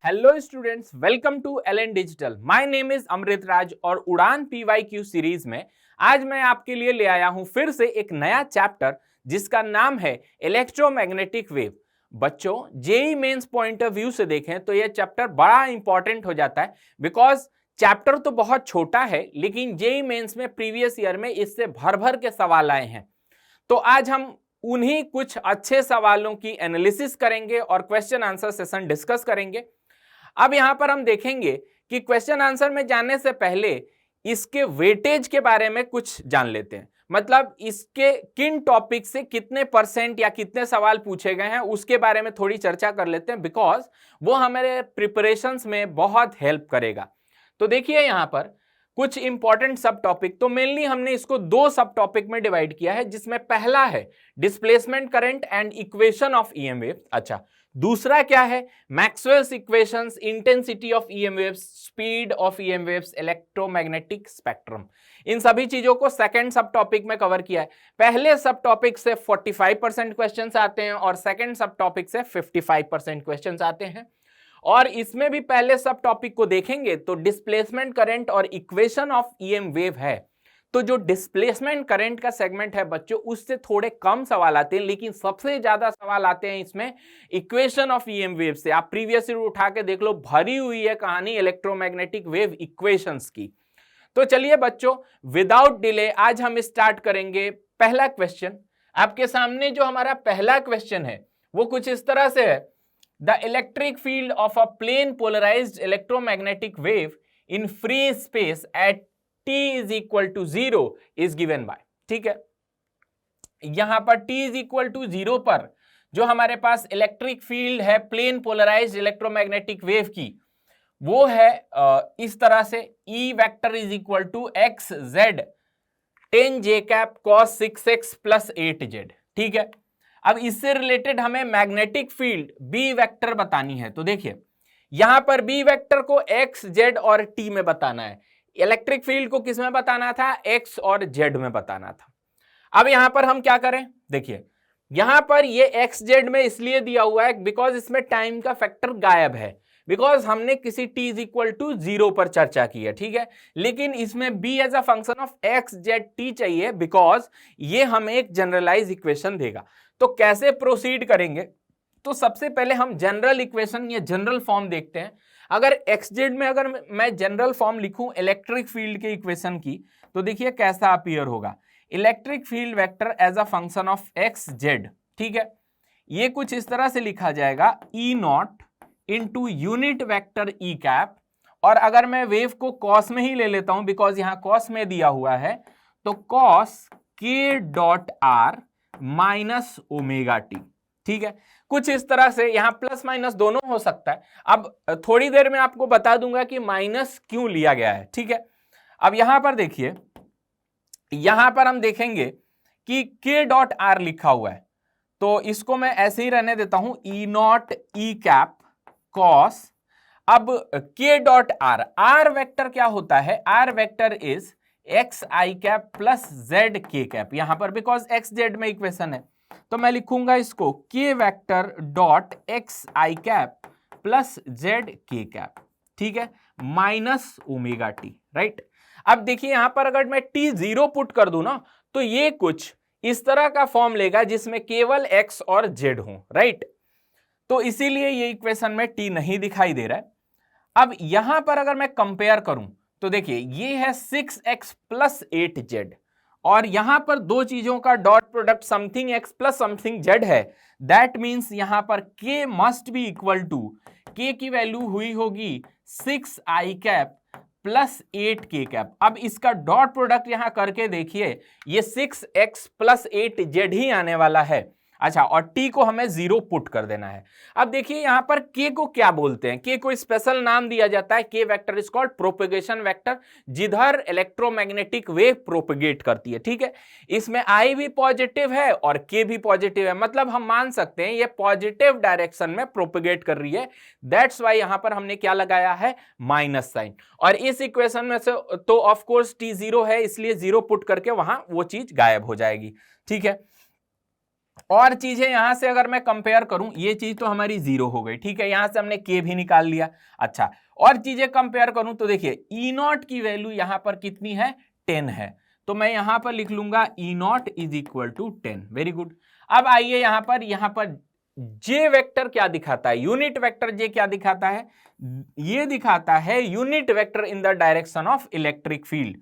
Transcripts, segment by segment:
Hello students, welcome to LN digital. My name is Amrit Raj और Udaan PYQ series में आज मैं आपके लिए ले आया हूं फिर से एक नया चैप्टर जिसका नाम है इलेक्ट्रोमैग्नेटिक वेव। बच्चों, JEE Mains point of view से देखें तो यह चैप्टर बड़ा इंपॉर्टेंट हो जाता है बिकॉज चैप्टर तो बहुत छोटा है लेकिन जेईई मेंस में प्रीवियस ईयर में इससे भर भर के सवाल आए हैं। तो आज हम उन्हीं कुछ अच्छे सवालों की एनालिसिस करेंगे और क्वेश्चन आंसर सेशन डिस्कस करेंगे। अब यहां पर हम देखेंगे कि क्वेश्चन आंसर में जाने से पहले इसके वेटेज के बारे में कुछ जान लेते हैं। मतलब इसके किन टॉपिक से कितने परसेंट या कितने सवाल पूछे गए हैं उसके बारे में थोड़ी चर्चा कर लेते हैं बिकॉज वो हमारे प्रिपरेशंस में बहुत हेल्प करेगा। तो देखिए यहां पर कुछ इंपॉर्टेंट सब टॉपिक, तो मेनली हमने इसको दो सब टॉपिक में डिवाइड किया है जिसमें पहला है displacement current and equation of EM wave. अच्छा, दूसरा क्या है? Maxwell's equations, intensity of EM waves, speed of EM waves, electromagnetic spectrum. इन सभी चीजों को सेकंड सब टॉपिक में कवर किया है। पहले सब टॉपिक से 45% क्वेश्चंस आते हैं और सेकंड सब टॉपिक से 55% क्वेश्चंस आते हैं। और इसमें भी पहले सब टॉपिक को देखेंगे तो डिस्प्लेसमेंट करंट और इक्वेशन ऑफ ईएम वेव है। तो जो डिस्प्लेसमेंट करंट का सेगमेंट है बच्चों, उससे थोड़े कम सवाल आते हैं लेकिन सबसे ज्यादा सवाल आते हैं इसमें इक्वेशन ऑफ ईएम वेव से। आप प्रीवियस ईयर उठा के देख लो, भरी हुई है कहानी इलेक्ट्रोमैग्नेटिक वेव इक्वेशंस की। तो चलिए बच्चों, विदाउट डिले आज हम स्टार्ट करेंगे पहला क्वेश्चन। आपके सामने जो हमारा पहला क्वेश्चन है वो कुछ इस तरह से है। The electric field of a plane polarized electromagnetic wave in free space at t is equal to 0 is given by। ठीक है, यहां पर t is equal to 0 पर जो हमारे पास इलेक्ट्रिक फील्ड है प्लेन पोलराइज्ड इलेक्ट्रोमैग्नेटिक वेव की, वो है इस तरह से E vector is equal to X Z 10 j cap cos 6x plus 8z। ठीक है, अब इससे रिलेटेड हमें मैग्नेटिक फील्ड बी वेक्टर बतानी है। तो देखिए यहां पर बी वेक्टर को एक्स जेड और टी में बताना है, इलेक्ट्रिक फील्ड को किस में बताना था? एक्स और जेड में बताना था। अब यहां पर हम क्या करें? देखिए यहां पर ये एक्स जेड में इसलिए दिया हुआ है बिकॉज इसमें टाइम का फैक्टर गायब है, बिकॉज हमने किसी t इज इक्वल टू 0 पर चर्चा की है। ठीक है, लेकिन इसमें b as a function of X Z T चाहिए बिकॉज ये हमें एक जनरलाइज इक्वेशन देगा। तो कैसे प्रोसीड करेंगे? तो सबसे पहले हम जनरल इक्वेशन या जनरल फॉर्म देखते हैं। अगर एक्स जेड में अगर मैं जनरल फॉर्म लिखूं इलेक्ट्रिक फील्ड के इक्वेशन की, तो देखिए कैसा अपीयर होगा। Electric field vector as a function of X Z. ठीक है, ये कुछ इस तरह से लिखा जाएगा E naught into unit vector E cap. और अगर मैं वेव को कॉस में ही ले लेता हूं बिकॉज यहां कॉस में दिया हुआ है, तो cos K dot R minus omega T. ठीक है, कुछ इस तरह से, यहां प्लस माइनस दोनों हो सकता है। अब थोड़ी देर में आपको बता दूंगा कि माइनस क्यों लिया गया है। ठीक है, अब यहां पर देखिए, यहां पर हम देखेंगे कि के डॉट आर लिखा हुआ है, तो इसको मैं ऐसे ही रहने देता हूं E not E cap cos. अब K dot R, R vector क्या होता है? R vector is X I cap plus Z K cap. यहां पर बिकॉज एक्स जेड में इक्वेशन है तो मैं लिखूंगा इसको K vector dot X I cap plus Z K cap. ठीक है, माइनस ओमेगा टी। राइट, अब देखिए यहां पर अगर मैं टी 0 पुट कर दूं ना, तो ये कुछ इस तरह का फॉर्म लेगा जिसमें केवल एक्स और जेड हो। राइट, तो इसीलिए ये इक्वेशन में टी नहीं दिखाई दे रहा है। अब यहां पर अगर मैं कंपेयर करूं तो देखिए ये है 6x प्लस 8z और यहां पर दो चीजों का dot product something x plus something z है। दैट मींस यहां पर k must be equal to, k की वैल्यू हुई होगी 6i cap plus 8k cap. अब इसका डॉट प्रोडक्ट यहां करके देखिए, ये 6x प्लस 8z ही आने वाला है। अच्छा, और t को हमें 0 पुट कर देना है। अब देखिए यहां पर k को क्या बोलते हैं? k को स्पेशल नाम दिया जाता है, k vector is called propagation vector, जिधर इलेक्ट्रोमैग्नेटिक वेव प्रोपेगेट करती है। ठीक है, इसमें i भी पॉजिटिव है और k भी पॉजिटिव है, मतलब हम मान सकते हैं ये पॉजिटिव डायरेक्शन में प्रोपेगेट कर रही है। दैट्स वाई यहां पर हमने क्या लगाया है? Minus sign. और इस इक्वेशन में से तो ऑफ कोर्स t 0 है, इसलिए 0 पुट करके वहां वो चीज गायब हो जाएगी। ठीक है, और चीजें यहां से अगर मैं कंपेयर करूं, ये चीज तो हमारी 0 हो गई, ठीक है, यहां से हमने के भी निकाल लिया। अच्छा, और चीजें कंपेयर करूं तो देखिए ई नॉट की वैल्यू यहां पर कितनी है, 10 है, तो मैं यहां पर लिख लूंगा E naught is equal to 10। Very good. अब आइए यहां पर जे वेक्टर क्या दिखाता है, यूनिट वेक्टर जे क्या दिखाता है, ये दिखाता है unit vector in the direction of electric field.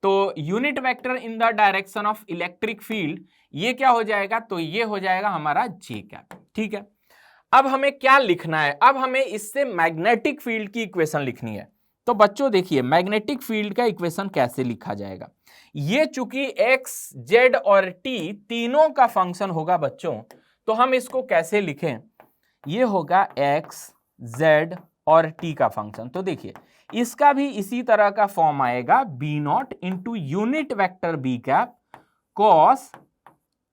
तो unit vector in the direction of electric field ये क्या हो जाएगा, तो ये हो जाएगा हमारा जे कैप। ठीक है, अब हमें क्या लिखना है, अब हमें इससे मैग्नेटिक फील्ड की इक्वेशन लिखनी है। तो बच्चों देखिए मैग्नेटिक फील्ड का इक्वेशन कैसे लिखा जाएगा, ये चूंकि एक्स जेड और टी तीनों का फंक्शन होगा बच्चों, तो हम इसको कैसे लिखें, ये होगा एक्स जेड और टी का फंक्शन। तो देखिए इसका भी इसी तरह का फॉर्म आएगा, B naught into unit vector B cap cos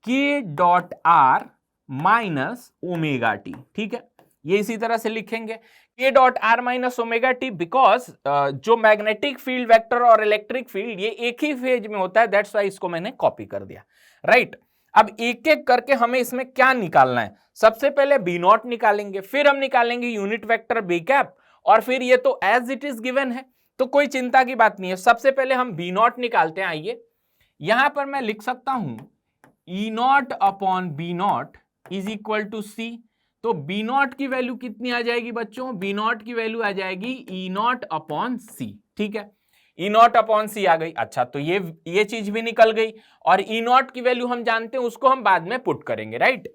K dot R minus omega T. ठीक है, ये इसी तरह से लिखेंगे K dot R minus omega T, because जो मैग्नेटिक फील्ड वेक्टर और इलेक्ट्रिक फील्ड ये एक ही फेज में होता है, दैट्स वाई इसको मैंने कॉपी कर दिया। राइट, अब एक एक करके हमें इसमें क्या निकालना है, सबसे पहले बी नॉट निकालेंगे, फिर हम निकालेंगे यूनिट वेक्टर बी कैप, और फिर ये तो एज इट इज गिवन है, तो कोई चिंता की बात नहीं है। सबसे पहले हम बी नॉट निकालते हैं। आइए यहां पर मैं लिख सकता हूं E naught upon B naught is equal to C. तो बी नॉट की वैल्यू कितनी आ जाएगी बच्चों, बी नॉट की वैल्यू आ जाएगी ई नॉट अपॉन सी। ठीक है, ई नॉट अपॉन सी आ गई। अच्छा, तो ये चीज भी निकल गई, और ई नॉट की वैल्यू हम जानते हैं, उसको हम बाद में पुट करेंगे। राइट,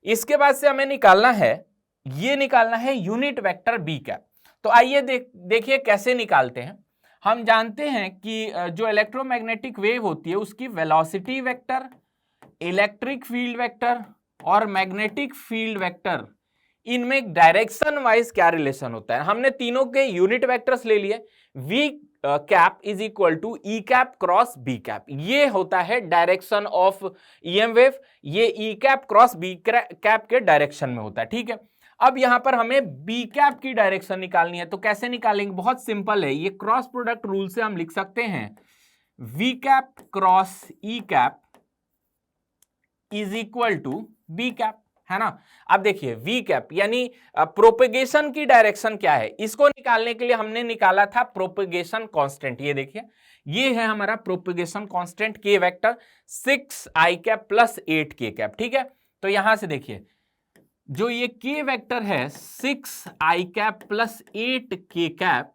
इसके बाद से हमें निकालना है, ये निकालना है यूनिट वेक्टर बी कैप। तो आइए देखिए कैसे निकालते हैं। हम जानते हैं कि जो इलेक्ट्रोमैग्नेटिक वेव होती है उसकी velocity vector, electric field vector और मैग्नेटिक फील्ड वेक्टर, इनमें डायरेक्शन वाइज क्या रिलेशन होता है। हमने तीनों के यूनिट वेक्टर्स ले लिए, V cap is equal to E cap cross B cap, ये होता है डायरेक्शन ऑफ ईएम वेव, ये E cap cross B cap के डायरेक्शन में होता है। ठीक है, अब यहां पर हमें बी कैप की डायरेक्शन निकालनी है, तो कैसे निकालेंगे, बहुत सिंपल है, ये क्रॉस प्रोडक्ट रूल से हम लिख सकते हैं V cap cross E cap is equal to B cap, है ना। अब देखिए वी कैप यानी प्रोपेगेशन की डायरेक्शन क्या है, इसको निकालने के लिए हमने निकाला था प्रोपेगेशन कांस्टेंट। ये देखिए ये है हमारा प्रोपेगेशन कांस्टेंट के वेक्टर 6 आई कैप प्लस 8 के कैप। ठीक है, तो यहां से देखिए जो ये के वेक्टर है 6 आई कैप प्लस 8 के कैप,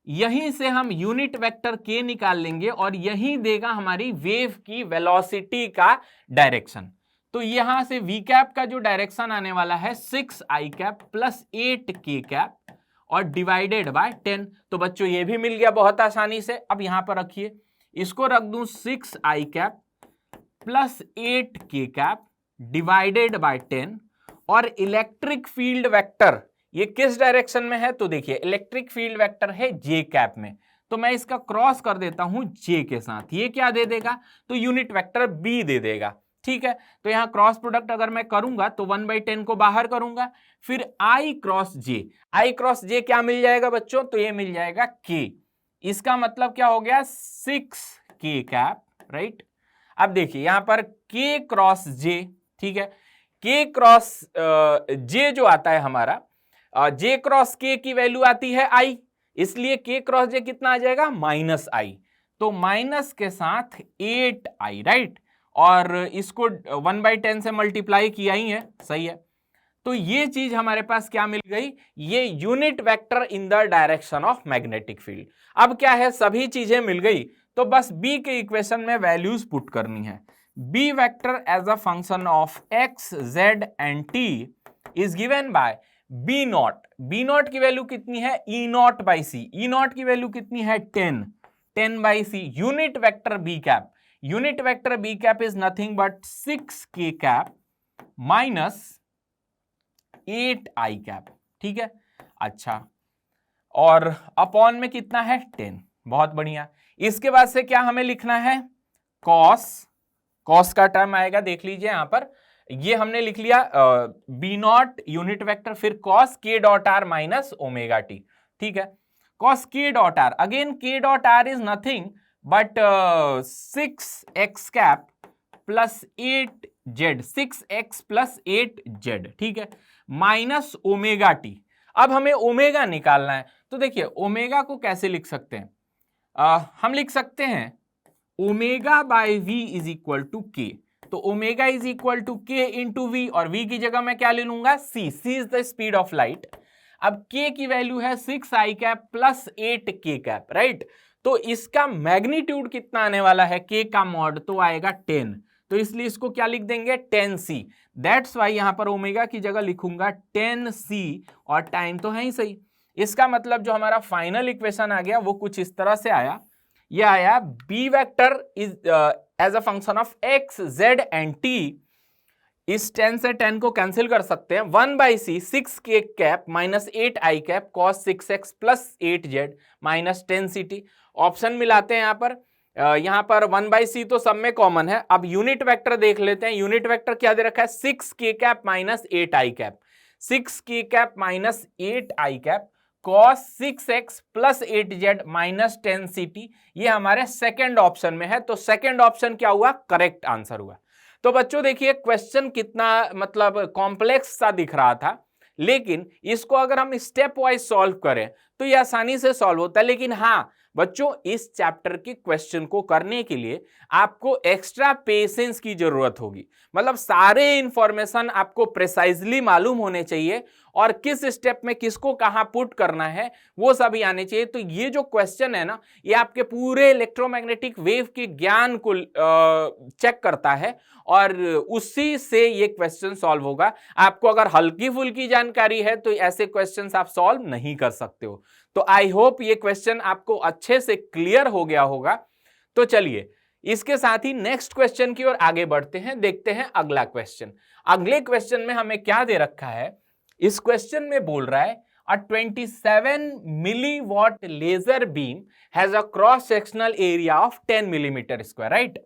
यहीं से हम यूनिट वेक्टर के निकाल लेंगे और यही देगा हमारी वेव की वेलोसिटी का डायरेक्शन। तो यहां से वी कैप का जो डायरेक्शन आने वाला है 6 आई कैप प्लस 8 के कैप और डिवाइडेड बाय 10। तो बच्चों ये भी मिल गया बहुत आसानी से। अब यहां पर रखिए, इसको रख दूं 6 आई कैप प्लस 8 के कैप डिवाइडेड बाय 10, और इलेक्ट्रिक फील्ड वेक्टर ये किस डायरेक्शन में है, तो देखिए इलेक्ट्रिक फील्ड वेक्टर है जे कैप में, तो मैं इसका क्रॉस कर देता हूं जे के साथ, ये क्या दे देगा, तो यूनिट वेक्टर बी दे देगा। ठीक है, तो यहां क्रॉस प्रोडक्ट अगर मैं करूंगा तो 1/10 को बाहर करूंगा, फिर आई क्रॉस जे क्या मिल जाएगा बच्चों, तो ये मिल जाएगा के, इसका मतलब क्या हो गया 6 के कैप। राइट, अब देखिए यहां पर के क्रॉस जे, ठीक है, के क्रॉस जे जो आता है हमारा, जे क्रॉस के की वैल्यू आती है आई, इसलिए के क्रॉस जे कितना आ जाएगा माइनस आई, तो माइनस के साथ 8 आई। राइट, और इसको 1/10 से मल्टीप्लाई किया ही है, सही है। तो ये चीज हमारे पास क्या मिल गई, ये unit vector in the direction of magnetic field. अब क्या है, सभी चीजें मिल गई, तो बस बी के इक्वेशन में वैल्यूज पुट करनी है। B vector as a function of X Z and T is given by B naught. B naught की वैल्यू कितनी है, E not by C, E naught की वैल्यू कितनी है 10 by C. Unit vector B cap, unit vector B cap is nothing but 6 K cap minus 8 I cap. ठीक है, अच्छा, और अपॉन में कितना है 10, बहुत बढ़िया। इसके बाद से क्या हमें लिखना है, कॉस का टर्म आएगा, देख लीजिए यहां पर, ये हमने लिख लिया बी नॉट यूनिट वेक्टर, फिर cos K dot R minus omega T. ठीक है, cos K dot are, again के dot are is nothing but 6 x cap plus 8 Z 6x plus 8z, ठीक है, माइनस ओमेगा टी। अब हमें omega निकालना है, तो देखिए ओमेगा को कैसे लिख सकते हैं, हम लिख सकते हैं omega by v is equal to K. तो omega is equal to K into V, और v की जगह मैं क्या ले लूंगा, c is the speed of light. अब k की वैल्यू है 6i cap plus 8k cap, right. तो इसका मैग्नीट्यूड कितना आने वाला है, k का मॉड तो आएगा 10, तो इसलिए इसको क्या लिख देंगे 10c। दैट्स वाई यहां पर ओमेगा की जगह लिखूंगा 10c, और टाइम तो है ही सही। इसका मतलब जो हमारा फाइनल इक्वेशन आ गया वो कुछ इस तरह से आया, ये आया b vector is as a function of x, z and t। इस 10 से 10 को कैंसिल कर सकते हैं, 1/c 6k cap minus 8i cap cos 6x plus 8z minus 10ct। Option मिलाते हैं यहाँ पर 1/c तो सब में कॉमन है। अब यूनिट वेक्टर देख लेते हैं, यूनिट वेक्टर क्या दे रखा है, 6k cap minus 8i cap, 6k cap minus 8i cap cos 6x plus 8z minus 10ct, ये हमारे सेकेंड ऑप्शन में है। तो सेकेंड ऑप्शन क्या हुआ, करेक्ट आंसर हुआ। तो बच्चों देखिए क्वेश्चन कितना मतलब कॉम्प्लेक्स सा दिख रहा था, लेकिन इसको अगर हम स्टेप वाइज सॉल्व करें तो ये आसानी से सॉल्व होता है। लेकिन हाँ बच्चों, इस चैप्टर के क्वेश्चन को करने के लिए आपको एक्स्ट्रा पेशेंस की जरूरत होगी, मतलब सारे इंफॉर्मेशन आपको प्रिसाइजली मालूम होने चाहिए, और किस स्टेप में किसको कहां पुट करना है वो सभी आने चाहिए। तो ये जो क्वेश्चन है ना, ये आपके पूरे इलेक्ट्रोमैग्नेटिक वेव के ज्ञान को चेक करता है, और उसी से ये क्वेश्चन सॉल्व होगा। आपको अगर हल्की फुल्की जानकारी है तो ऐसे क्वेश्चंस आप सॉल्व नहीं कर सकते हो। तो आई होप ये क्वेश्चन आपको अच्छे से क्लियर हो गया होगा। तो चलिए इसके साथ ही नेक्स्ट क्वेश्चन की ओर आगे बढ़ते हैं, देखते हैं अगला क्वेश्चन। अगले क्वेश्चन में हमें क्या दे रखा है, इस क्वेश्चन में बोल रहा है a 27 milliwatt laser beam has a cross sectional area of 10 millimeter square, right?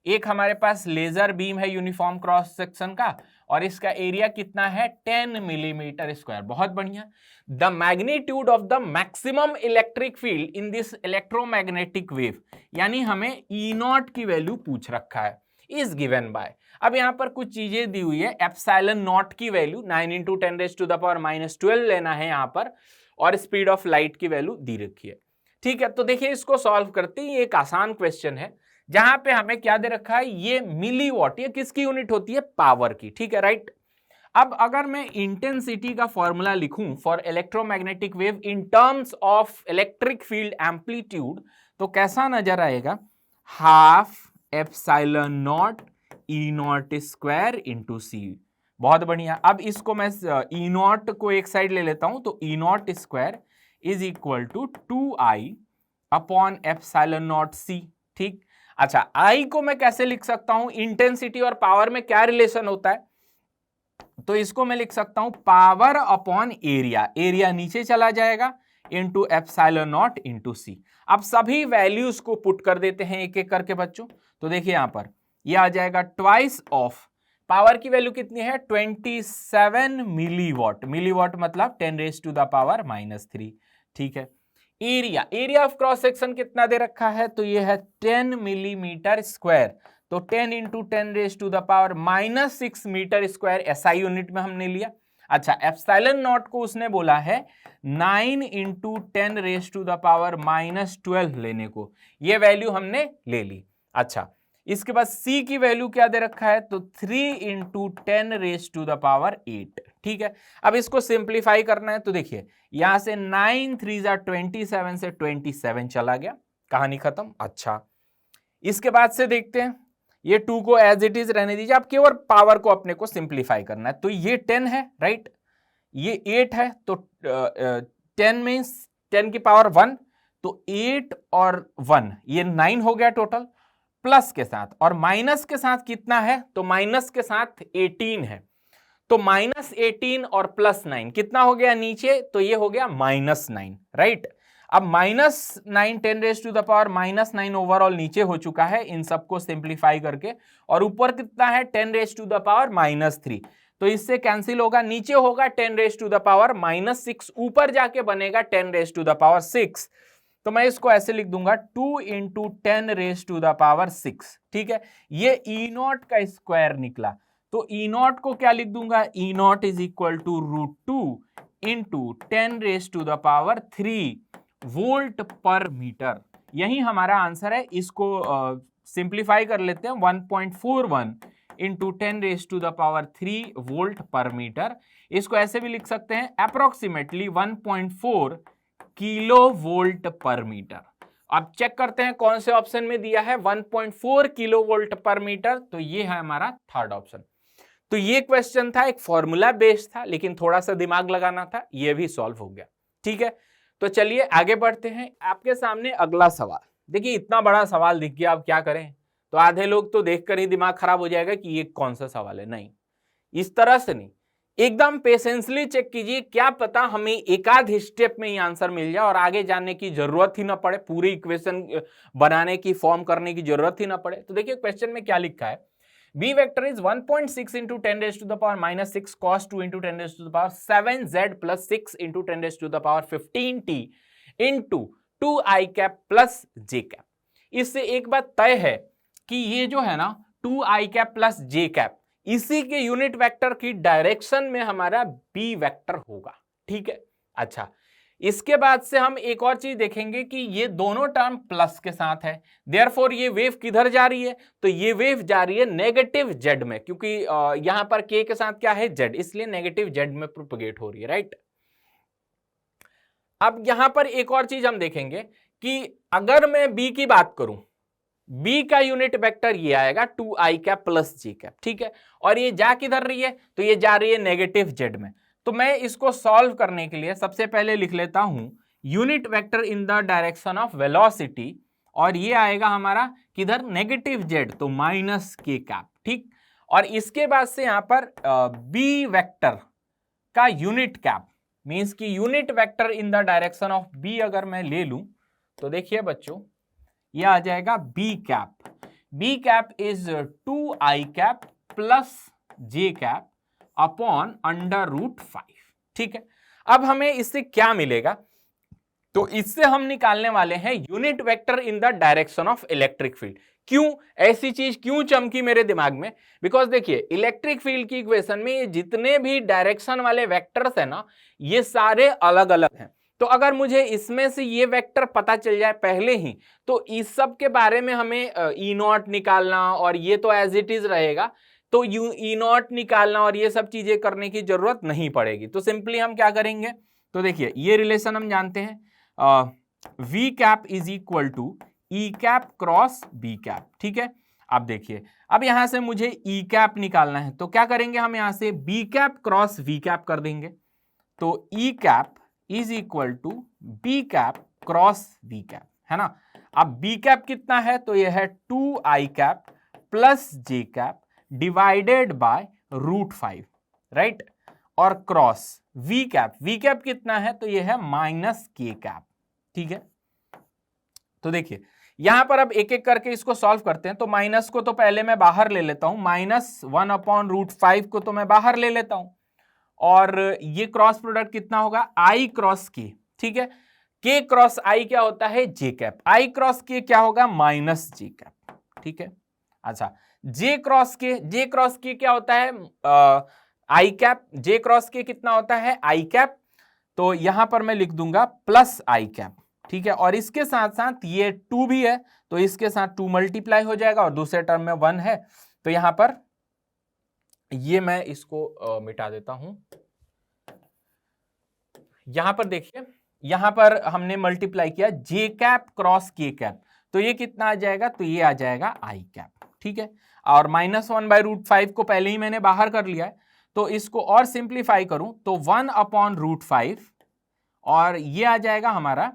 एक हमारे पास लेजर बीम है यूनिफॉर्म क्रॉस सेक्शन का, और इसका एरिया कितना है 10 मिलीमीटर स्क्वायर, बहुत बढ़िया। The magnitude of the maximum electric field in this electromagnetic wave, यानी हमें ई नॉट की वैल्यू पूछ रखा है, इज गिवन बाय। अब यहां पर कुछ चीजें दी हुई है, एप्सिलॉन नॉट की वैल्यू 9 × 10⁻⁻12 लेना है यहां पर, और स्पीड ऑफ लाइट की वैल्यू दी रखी है, ठीक है। तो देखिए इसको सॉल्व करते हैं, ये एक आसान क्वेश्चन है जहां पे हमें क्या दे रखा है, ये मिलीवॉट, ये किसकी यूनिट होती है, पावर की, ठीक है, राइट। अब अगर मैं इंटेंसिटी का फॉर्मूला लिखूं for electromagnetic wave in terms of electric field amplitude, तो कैसा नजर आएगा, half epsilon naught E naught square into C. बहुत बढ़िया। अब इसको मैं ई नॉट को एक साइड ले लेता हूं, तो E naught square is equal to 2i upon epsilon naught C, ठीक। अच्छा, आई को मैं कैसे लिख सकता हूं, इंटेंसिटी और पावर में क्या रिलेशन होता है, तो इसको मैं लिख सकता हूं पावर अपॉन एरिया, एरिया नीचे चला जाएगा इंटू एप्सिलॉन नॉट इंटू सी। अब सभी वैल्यूज को पुट कर देते हैं एक एक करके बच्चों। तो देखिए यहां पर ये आ जाएगा ट्वाइस ऑफ पावर की वैल्यू कितनी है 27 मिलीवॉट, मिलीवॉट मतलब 10⁻⁻3, ठीक है। Area, area of cross section कितना दे रखा है, तो ये है 10 मिलीमीटर स्क्वायर, तो 10 × 10⁻⁻6 मीटर स्क्वायर एसआई यूनिट में हमने लिया। अच्छा, एप्सिलॉन नॉट को उसने बोला है 9 × 10⁻⁻12 लेने को, ये वैल्यू हमने ले ली। अच्छा, इसके बाद C की वैल्यू क्या दे रखा है, तो 3 × 10⁸, ठीक है। अब इसको सिंप्लीफाई करना है, तो देखिए यहां से 9 3 27 से 27 चला गया, कहानी खत्म। अच्छा, इसके बाद से देखते हैं, ये 2 को एज इट इज रहने दीजिए, अब केवल पावर को अपने को सिंप्लीफाई करना है। तो ये 10 है, राइट, ये 8 है, तो 10 मीन्स 10 की पावर 1, तो 8 और 1 ये 9 हो गया टोटल, प्लस के साथ, और माइनस के साथ कितना है, तो माइनस के साथ 18 है, तो -18 और +9 कितना हो गया नीचे, तो ये हो गया -9, राइट। अब -9 10⁻⁻9 ओवरऑल नीचे हो चुका है इन सबको सिंप्लीफाई करके, और ऊपर कितना है 10⁻⁻3, तो इससे कैंसिल होगा, नीचे होगा 10⁻⁻6, ऊपर जाके बनेगा 10⁻6, तो मैं इसको ऐसे लिख दूंगा 2 इंटू 10⁻⁶, ठीक है। ये ई नॉट का स्क्वायर निकला, तो ई नॉट को क्या लिख दूंगा, E naught is equal to √2 into 10⁻³ volt पर मीटर। यही हमारा आंसर है। इसको सिंप्लीफाई कर लेते हैं, 1.41 इंटू 10⁻³ वोल्ट पर मीटर। इसको ऐसे भी लिख सकते हैं, अप्रोक्सीमेटली 1.4 किलो वोल्ट पर मीटर। अब चेक करते हैं कौन से ऑप्शन में दिया है 1.4 किलो वोल्ट पर मीटर, तो ये है हमारा थर्ड ऑप्शन। तो ये क्वेश्चन था, एक फॉर्मूला बेस्ड था, लेकिन थोड़ा सा दिमाग लगाना था, ये भी सॉल्व हो गया, ठीक है। तो चलिए आगे बढ़ते हैं। आपके सामने अगला सवाल, देखिए इतना बड़ा सवाल दिख गया, अब क्या करें। तो आधे लोग तो देखकर ही दिमाग खराब हो जाएगा कि ये कौन सा सवाल है। नहीं, इस तरह से नहीं, एकदम पेशेंसली चेक कीजिए, क्या पता हमें एक आध स्टेप में ही आंसर मिल जाए और आगे जाने की जरूरत ही ना पड़े, पूरी इक्वेशन बनाने की, फॉर्म करने की जरूरत ही ना पड़े। तो देखिए क्वेश्चन में क्या लिखा है, B vector is 1.6 into 10⁻⁻6 cos 2 into 10⁻7z plus 6 into 10⁻15t into 2i cap plus J cap. इससे एक बात तय है कि ये जो है ना 2i cap plus J cap, इसी के यूनिट वेक्टर की डायरेक्शन में हमारा बी वेक्टर होगा, ठीक है। अच्छा, इसके बाद से हम एक और चीज देखेंगे कि ये दोनों टर्म प्लस के साथ है, देयरफॉर ये वेव किधर जा रही है, तो ये वेव जा रही है नेगेटिव जेड में, क्योंकि यहां पर के के साथ क्या है, जेड, इसलिए नेगेटिव जेड में प्रोपगेट हो रही है, राइट। अब यहां पर एक और चीज हम देखेंगे कि अगर मैं बी की बात करूं, बी का यूनिट वेक्टर ये आएगा 2i cap plus J cap, ठीक है। और ये जा किधर रही है, तो ये जा रही है नेगेटिव जेड में। तो मैं इसको सॉल्व करने के लिए सबसे पहले लिख लेता हूं unit vector in the direction of velocity, और ये आएगा हमारा किधर, नेगेटिव जेड, तो माइनस के कैप, ठीक। और इसके बाद से यहां पर बी वेक्टर का यूनिट कैप मींस की unit vector in the direction of B अगर मैं ले लूं, तो देखिए बच्चों ये आ जाएगा B cap. B cap is 2i cap plus J cap upon √5, ठीक है। अब हमें इससे क्या मिलेगा, तो इससे हम निकालने वाले हैं unit vector in the direction of electric field. क्यों ऐसी चीज क्यों चमकी मेरे दिमाग में, बिकॉज देखिए इलेक्ट्रिक फील्ड की इक्वेशन में ये जितने भी डायरेक्शन वाले वेक्टर्स है ना, ये सारे अलग अलग हैं। तो अगर मुझे इसमें से ये वेक्टर पता चल जाए पहले ही, तो इस सब के बारे में हमें ई नॉट निकालना, और ये तो एज इट इज रहेगा, तो ई नॉट निकालना और ये सब चीजें करने की जरूरत नहीं पड़ेगी। तो सिंपली हम क्या करेंगे, तो देखिए ये रिलेशन हम जानते हैं, V cap is equal to E cap cross B cap, ठीक है। अब देखिए, अब यहां से मुझे ई कैप निकालना है, तो क्या करेंगे हम यहां से B cap cross V cap कर देंगे, तो E cap is equal to B cap cross V cap, है ना। अब बी कैप कितना है, तो यह है 2i cap plus J cap divided by √5, right. और क्रॉस वी कैप कितना है, तो यह है माइनस के कैप, ठीक है। तो देखिए यहां पर अब एक एक करके इसको सॉल्व करते हैं। तो माइनस को तो पहले मैं बाहर ले लेता हूं, -1/√5 को तो मैं बाहर ले लेता हूं, और ये क्रॉस प्रोडक्ट कितना होगा, i क्रॉस के, ठीक है। k क्रॉस i क्या होता है, जे कैप, i क्रॉस के क्या होगा, माइनस जे कैप, ठीक है। अच्छा, j क्रॉस के क्या होता है, i कैप, j क्रॉस के कितना होता है, i कैप, तो यहां पर मैं लिख दूंगा प्लस i कैप, ठीक है। और इसके साथ साथ ये 2 भी है, तो इसके साथ 2 मल्टीप्लाई हो जाएगा, और दूसरे टर्म में 1 है, तो यहां पर ये मैं इसको मिटा देता हूं। यहां पर देखिए, यहां पर हमने मल्टीप्लाई किया जे कैप क्रॉस के कैप, तो ये कितना आ जाएगा, तो ये आ जाएगा आई कैप, ठीक है। और -1/√5 को पहले ही मैंने बाहर कर लिया है, तो इसको और सिंप्लीफाई करूं तो 1/√5, और ये आ जाएगा हमारा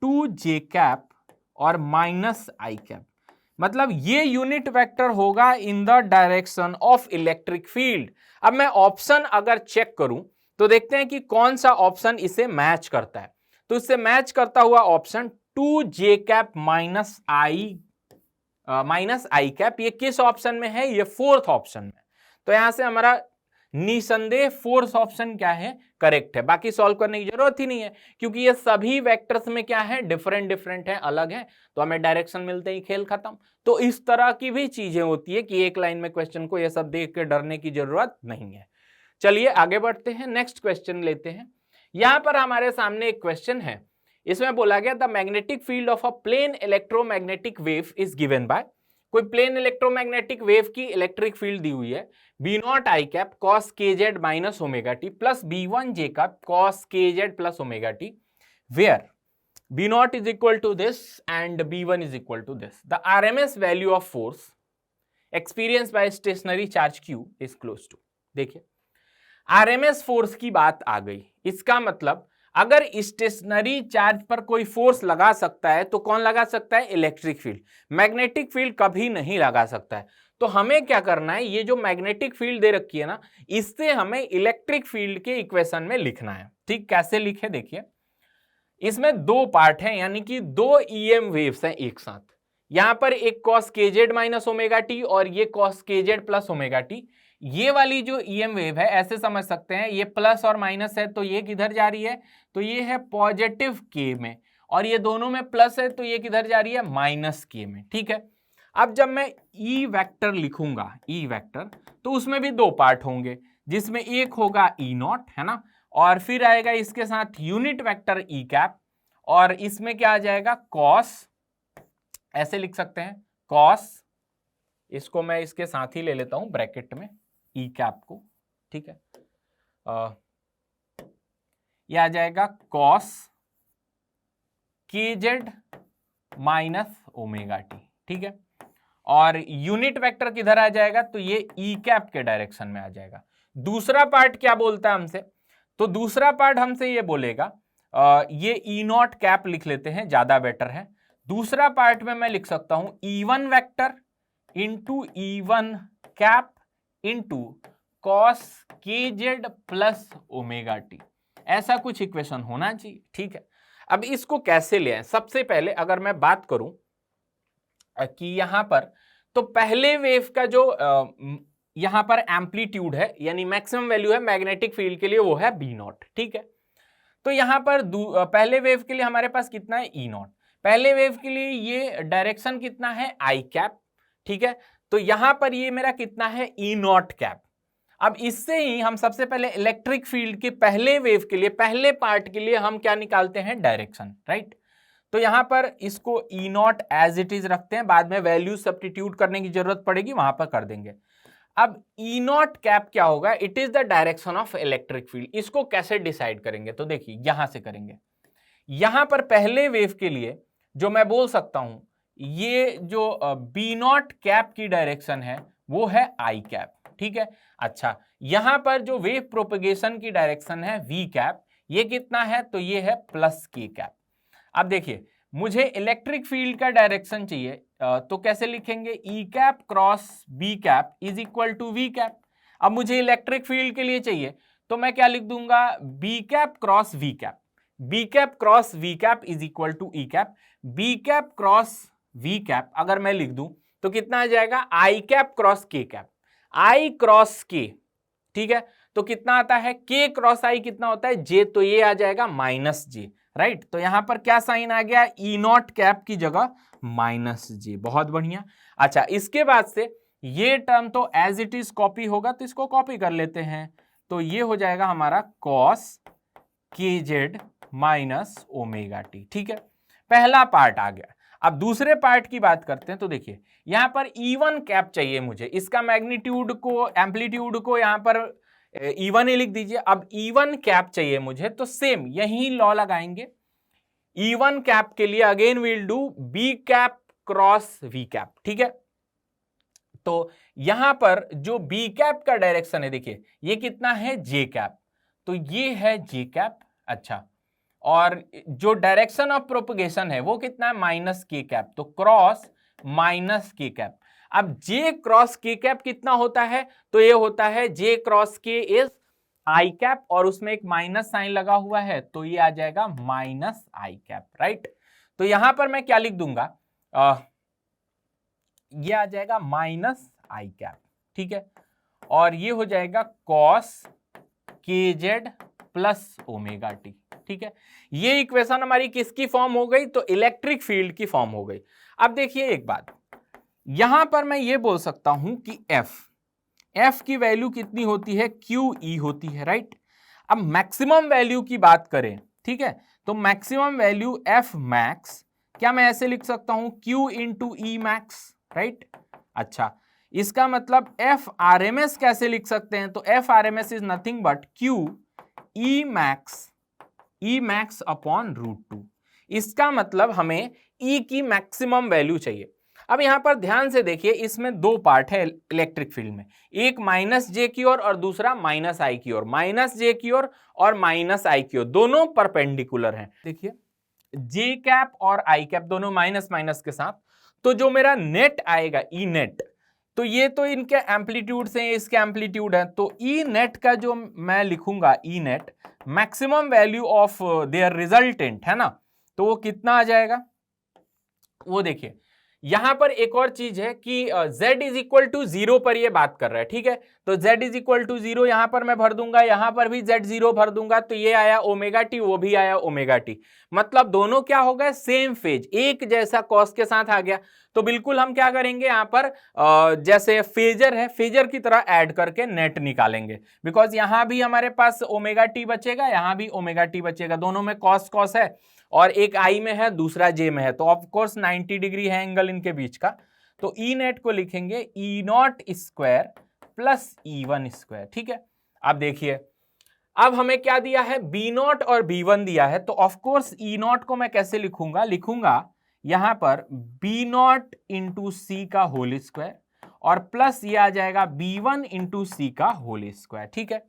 2j कैप और माइनस आई कैप। मतलब ये यूनिट वेक्टर होगा इन the direction of electric field. अब मैं ऑप्शन अगर चेक करूं तो देखते हैं कि कौन सा ऑप्शन इसे मैच करता है। तो इससे मैच करता हुआ ऑप्शन 2j कैप माइनस आई कैप, ये किस ऑप्शन में है, ये 4th ऑप्शन में। तो यहां से हमारा निसंदेह फोर्स ऑप्शन क्या है, करेक्ट है। बाकी सॉल्व करने की जरूरत ही नहीं है क्योंकि ये सभी वेक्टर्स में क्या है, डिफरेंट डिफरेंट है, अलग है, तो हमें डायरेक्शन मिलते ही खेल खत्म। तो इस तरह की भी चीजें होती है कि एक लाइन में क्वेश्चन को ये सब देख के डरने की जरूरत नहीं है। चलिए आगे बढ़ते हैं, नेक्स्ट क्वेश्चन लेते हैं। यहां पर हमारे सामने एक क्वेश्चन है, इसमें बोला गया the magnetic field of a plane electromagnetic wave is given by, कोई प्लेन इलेक्ट्रोमैग्नेटिक वेव की इलेक्ट्रिक फील्ड दी हुई है, B naught I cap cos K Z minus omega T plus B one J cap cos K Z plus omega T, where B naught is equal to this and B one is equal to this, the RMS value of force experience by stationary charge Q is close to. देखिए RMS force की बात आ गई, इसका मतलब अगर stationery charge पर कोई force लगा सकता है तो कौन लगा सकता है, इलेक्ट्रिक फील्ड। मैग्नेटिक फील्ड कभी नहीं लगा सकता है। तो हमें क्या करना है, ये जो मैग्नेटिक फील्ड दे रखी है ना, इससे हमें इलेक्ट्रिक फील्ड के इक्वेशन में लिखना है। ठीक, कैसे लिखे देखिए, इसमें दो पार्ट हैं, यानी कि दो ईएम वेव्स हैं एक साथ। यहां पर एक cos K Z minus omega T और ये cos K Z plus omega T. ये वाली जो ईएम वेव है ऐसे समझ सकते हैं, ये प्लस और माइनस है तो ये किधर जा रही है, तो ये है पॉजिटिव के में, और ये दोनों में प्लस है तो ये किधर जा रही है, माइनस के में। ठीक है, अब जब मैं ई वेक्टर लिखूंगा, ई वेक्टर, तो उसमें भी दो पार्ट होंगे, जिसमें एक होगा ई नॉट, है ना, और फिर आएगा इसके साथ यूनिट वेक्टर ई कैप, और इसमें क्या आ जाएगा, कॉस, ऐसे लिख सकते हैं कॉस, इसको मैं इसके साथ ही ले लेता हूं ब्रैकेट में ई कैप को। ठीक है, यह आ जाएगा cos K Z minus omega T. ठीक है, और यूनिट वेक्टर किधर आ जाएगा, तो ये ई कैप के डायरेक्शन में आ जाएगा। दूसरा पार्ट क्या बोलता है हमसे, तो दूसरा पार्ट हमसे ये बोलेगा, ये ई नॉट कैप लिख लेते हैं, ज्यादा बेटर है। दूसरा पार्ट में मैं लिख सकता हूं E one vector into E one cap into cos K Z plus omega T, ऐसा कुछ इक्वेशन होना चाहिए। ठीक है, अब इसको कैसे ले आए, सबसे पहले अगर मैं बात करूं कि यहां पर, तो पहले वेव का जो यहां पर एम्पलीट्यूड है, यानी मैक्सिमम वैल्यू है मैग्नेटिक फील्ड के लिए, वो है बी नॉट। ठीक है, तो यहां पर पहले वेव के लिए हमारे पास कितना है, ई नॉट। पहले वेव के लिए ये डायरेक्शन कितना है, आई कैप। ठीक है, तो यहां पर ये मेरा कितना है, ई नॉट कैप। अब इससे ही हम सबसे पहले इलेक्ट्रिक फील्ड के पहले वेव के लिए, पहले पार्ट के लिए हम क्या निकालते हैं, डायरेक्शन, राइट। तो यहां पर इसको ई नॉट एज इट इज रखते हैं, बाद में वैल्यू सब्स्टिट्यूट करने की जरूरत पड़ेगी, वहां पर कर देंगे। अब ई नॉट कैप क्या होगा, it is the direction of electric field. इसको कैसे डिसाइड करेंगे, तो देखिए यहां से करेंगे। यहां पर पहले वेव के लिए जो मैं बोल सकता हूं, ये जो बी नॉट कैप की डायरेक्शन है वो है आई कैप। ठीक है, अच्छा, यहां पर जो वेव प्रोपगेशन की डायरेक्शन है वी कैप, ये कितना है, तो ये है प्लस के कैप। अब देखिए मुझे इलेक्ट्रिक फील्ड का डायरेक्शन चाहिए, तो कैसे लिखेंगे, E cap cross B cap is equal to V cap. अब मुझे इलेक्ट्रिक फील्ड के लिए चाहिए तो मैं क्या लिख दूंगा, B cap cross V cap, B cap cross V cap is equal to E cap. B cap cross V cap अगर मैं लिख दूं तो कितना आ जाएगा, I cap cross K cap, I cross K. ठीक है, तो कितना आता है, के क्रॉस आई कितना होता है, जे, तो ये आ जाएगा माइनस जे, राइट। तो यहां पर क्या साइन आ गया, ई नॉट कैप की जगह माइनस जे, बहुत बढ़िया। अच्छा, इसके बाद से ये टर्म तो एज इट इज कॉपी होगा, तो इसको कॉपी कर लेते हैं, तो ये हो जाएगा हमारा cos K Z minus omega T. ठीक है, पहला पार्ट आ गया। अब दूसरे पार्ट की बात करते हैं, तो देखिए यहां पर E1 कैप चाहिए मुझे, इसका मैग्नीट्यूड को, एम्पलीट्यूड को यहां पर E1 ही लिख दीजिए। अब E1 कैप चाहिए मुझे, तो सेम यही लॉ लगाएंगे। E1 कैप के लिए again will do B cap cross V cap. ठीक है, तो यहां पर जो बी कैप का डायरेक्शन है, देखिए ये कितना है, जे कैप, तो ये है जे कैप। अच्छा, और जो डायरेक्शन ऑफ प्रोपगेशन है वो कितना है, माइनस के कैप, तो क्रॉस माइनस के कैप। अब जे क्रॉस के कैप कितना होता है, तो ये होता है जे क्रॉस के इज आई कैप, और उसमें एक माइनस साइन लगा हुआ है, तो ये आ जाएगा माइनस आई कैप, राइट। तो यहां पर मैं क्या लिख दूंगा, ये आ जाएगा माइनस आई कैप। ठीक है, और ये हो जाएगा cos kz plus omega T. ठीक है, ये इक्वेशन हमारी किसकी फॉर्म हो गई? तो इलेक्ट्रिक फील्ड की फॉर्म हो गई। अब देखिए एक बात, यहां पर मैं ये बोल सकता हूं कि एफ की वैल्यू कितनी होती है? क्यू ई होती है, राइट। अब मैक्सिमम वैल्यू की बात करें, ठीक है, तो मैक्सिमम वैल्यू एफ मैक्स, क्या मैं ऐसे लिख सकता हूं? Q into E max, right. अच्छा, इसका मतलब एफ आर एम एस कैसे लिख सकते हैं? तो F R M S is nothing but Q E max upon √2। इसका मतलब हमें ई की मैक्सिमम वैल्यू चाहिए। अब यहां पर ध्यान से देखिए, इसमें दो पार्ट है इलेक्ट्रिक फील्ड में, एक माइनस जे की ओर और दूसरा माइनस आई की ओर। माइनस जे की ओर और माइनस आई की ओर दोनों परपेंडिकुलर हैं। देखिए जे कैप और आई कैप दोनों माइनस माइनस के साथ, तो जो मेरा नेट आएगा ई नेट, तो ये तो इनके एम्पलीट्यूड से इसके एम्पलीट्यूड है, तो ई नेट का जो मैं लिखूंगा E net maximum value of their resultant है ना, तो वो कितना आ जाएगा? वो देखिए यहां पर एक और चीज है कि z इज इक्वल टू 0 पर ये बात कर रहा है, ठीक है, तो z इज इक्वल टू 0 यहां पर मैं भर दूंगा, यहां पर भी z 0 भर दूंगा, तो ये आया ओमेगा टी, वो भी आया ओमेगा टी। मतलब दोनों क्या हो गए? सेम फेज, एक जैसा कॉस के साथ आ गया। तो बिल्कुल हम क्या करेंगे यहां पर, जैसे फेजर है, फेजर की तरह ऐड करके नेट निकालेंगे, बिकॉज यहां भी हमारे पास ओमेगा टी बचेगा, यहां भी ओमेगा टी बचेगा, दोनों में कॉस कॉस है, और एक आई में है दूसरा जे में है, तो ऑफ कोर्स 90 डिग्री है एंगल इनके बीच का। तो ई नेट को लिखेंगे E naught square plus E one square. ठीक है, अब देखिए अब हमें क्या दिया है? बी नॉट और बी वन दिया है, तो ऑफ कोर्स ई नॉट को मैं कैसे लिखूंगा यहां पर बी नॉट इंटू सी का होल स्क्वायर और प्लस ये आ जाएगा बी वन इंटू सी का होल स्क्वायर। ठीक है,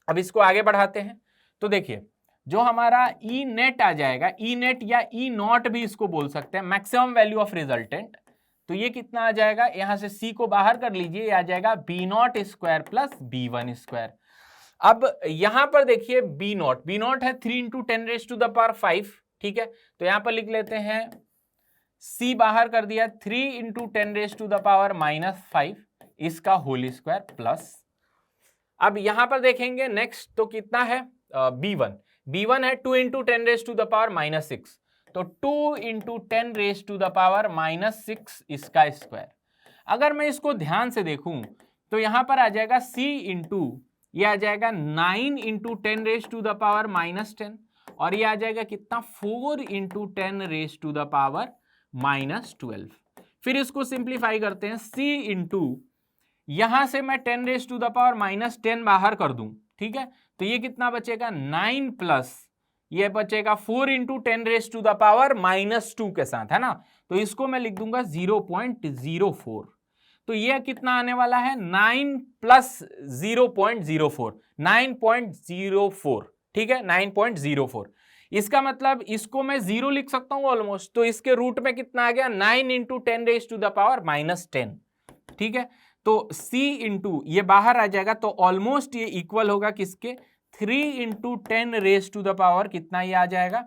अब इसको आगे बढ़ाते हैं, तो देखिए जो हमारा ई नेट आ जाएगा, ई नेट या ई नॉट भी इसको बोल सकते हैं, मैक्सिमम वैल्यू ऑफ रिजल्टेंट, तो ये कितना आ जाएगा? यहां से सी को बाहर कर लीजिए, आ जाएगा B not square plus B one square. अब यहां पर देखिए बी नॉट है 3 into 10 raise to the power 5। ठीक है, तो यहां पर लिख लेते हैं, सी बाहर कर दिया, 3 into 10 raise to the power -5 इसका होल स्क्वायर प्लस, अब यहां पर देखेंगे नेक्स्ट, तो कितना है? b1 है 2 into 10 raise to the power -6, तो 2 into 10 raise to the power -6 इसका स्क्वायर। अगर मैं इसको ध्यान से देखूं तो यहां पर आ जाएगा c इंटू, ये आ जाएगा 9 into 10 raise to the power -10, और ये आ जाएगा कितना? 4 into 10 raise to the power -12। फिर इसको सिंप्लीफाई करते हैं, c इंटू, यहां से मैं 10 रेज टू द पावर -10 बाहर कर दूं, ठीक है, तो ये कितना बचेगा? 9 प्लस ये बचेगा 4 into 10 raise to the power -2 के साथ, है ना, तो इसको मैं लिख दूंगा 0.04। तो ये कितना आने वाला है? 9 प्लस 0.04, 9.04। ठीक है, 9.04। इसका मतलब इसको मैं 0 लिख सकता हूं ऑलमोस्ट, तो इसके रूट में कितना आ गया? 9 into 10 raise to the power -10। ठीक है, तो c इंटू ये बाहर आ जाएगा, तो ऑलमोस्ट ये इक्वल होगा किसके? 3 into 10 raise to the power कितना ये आ जाएगा?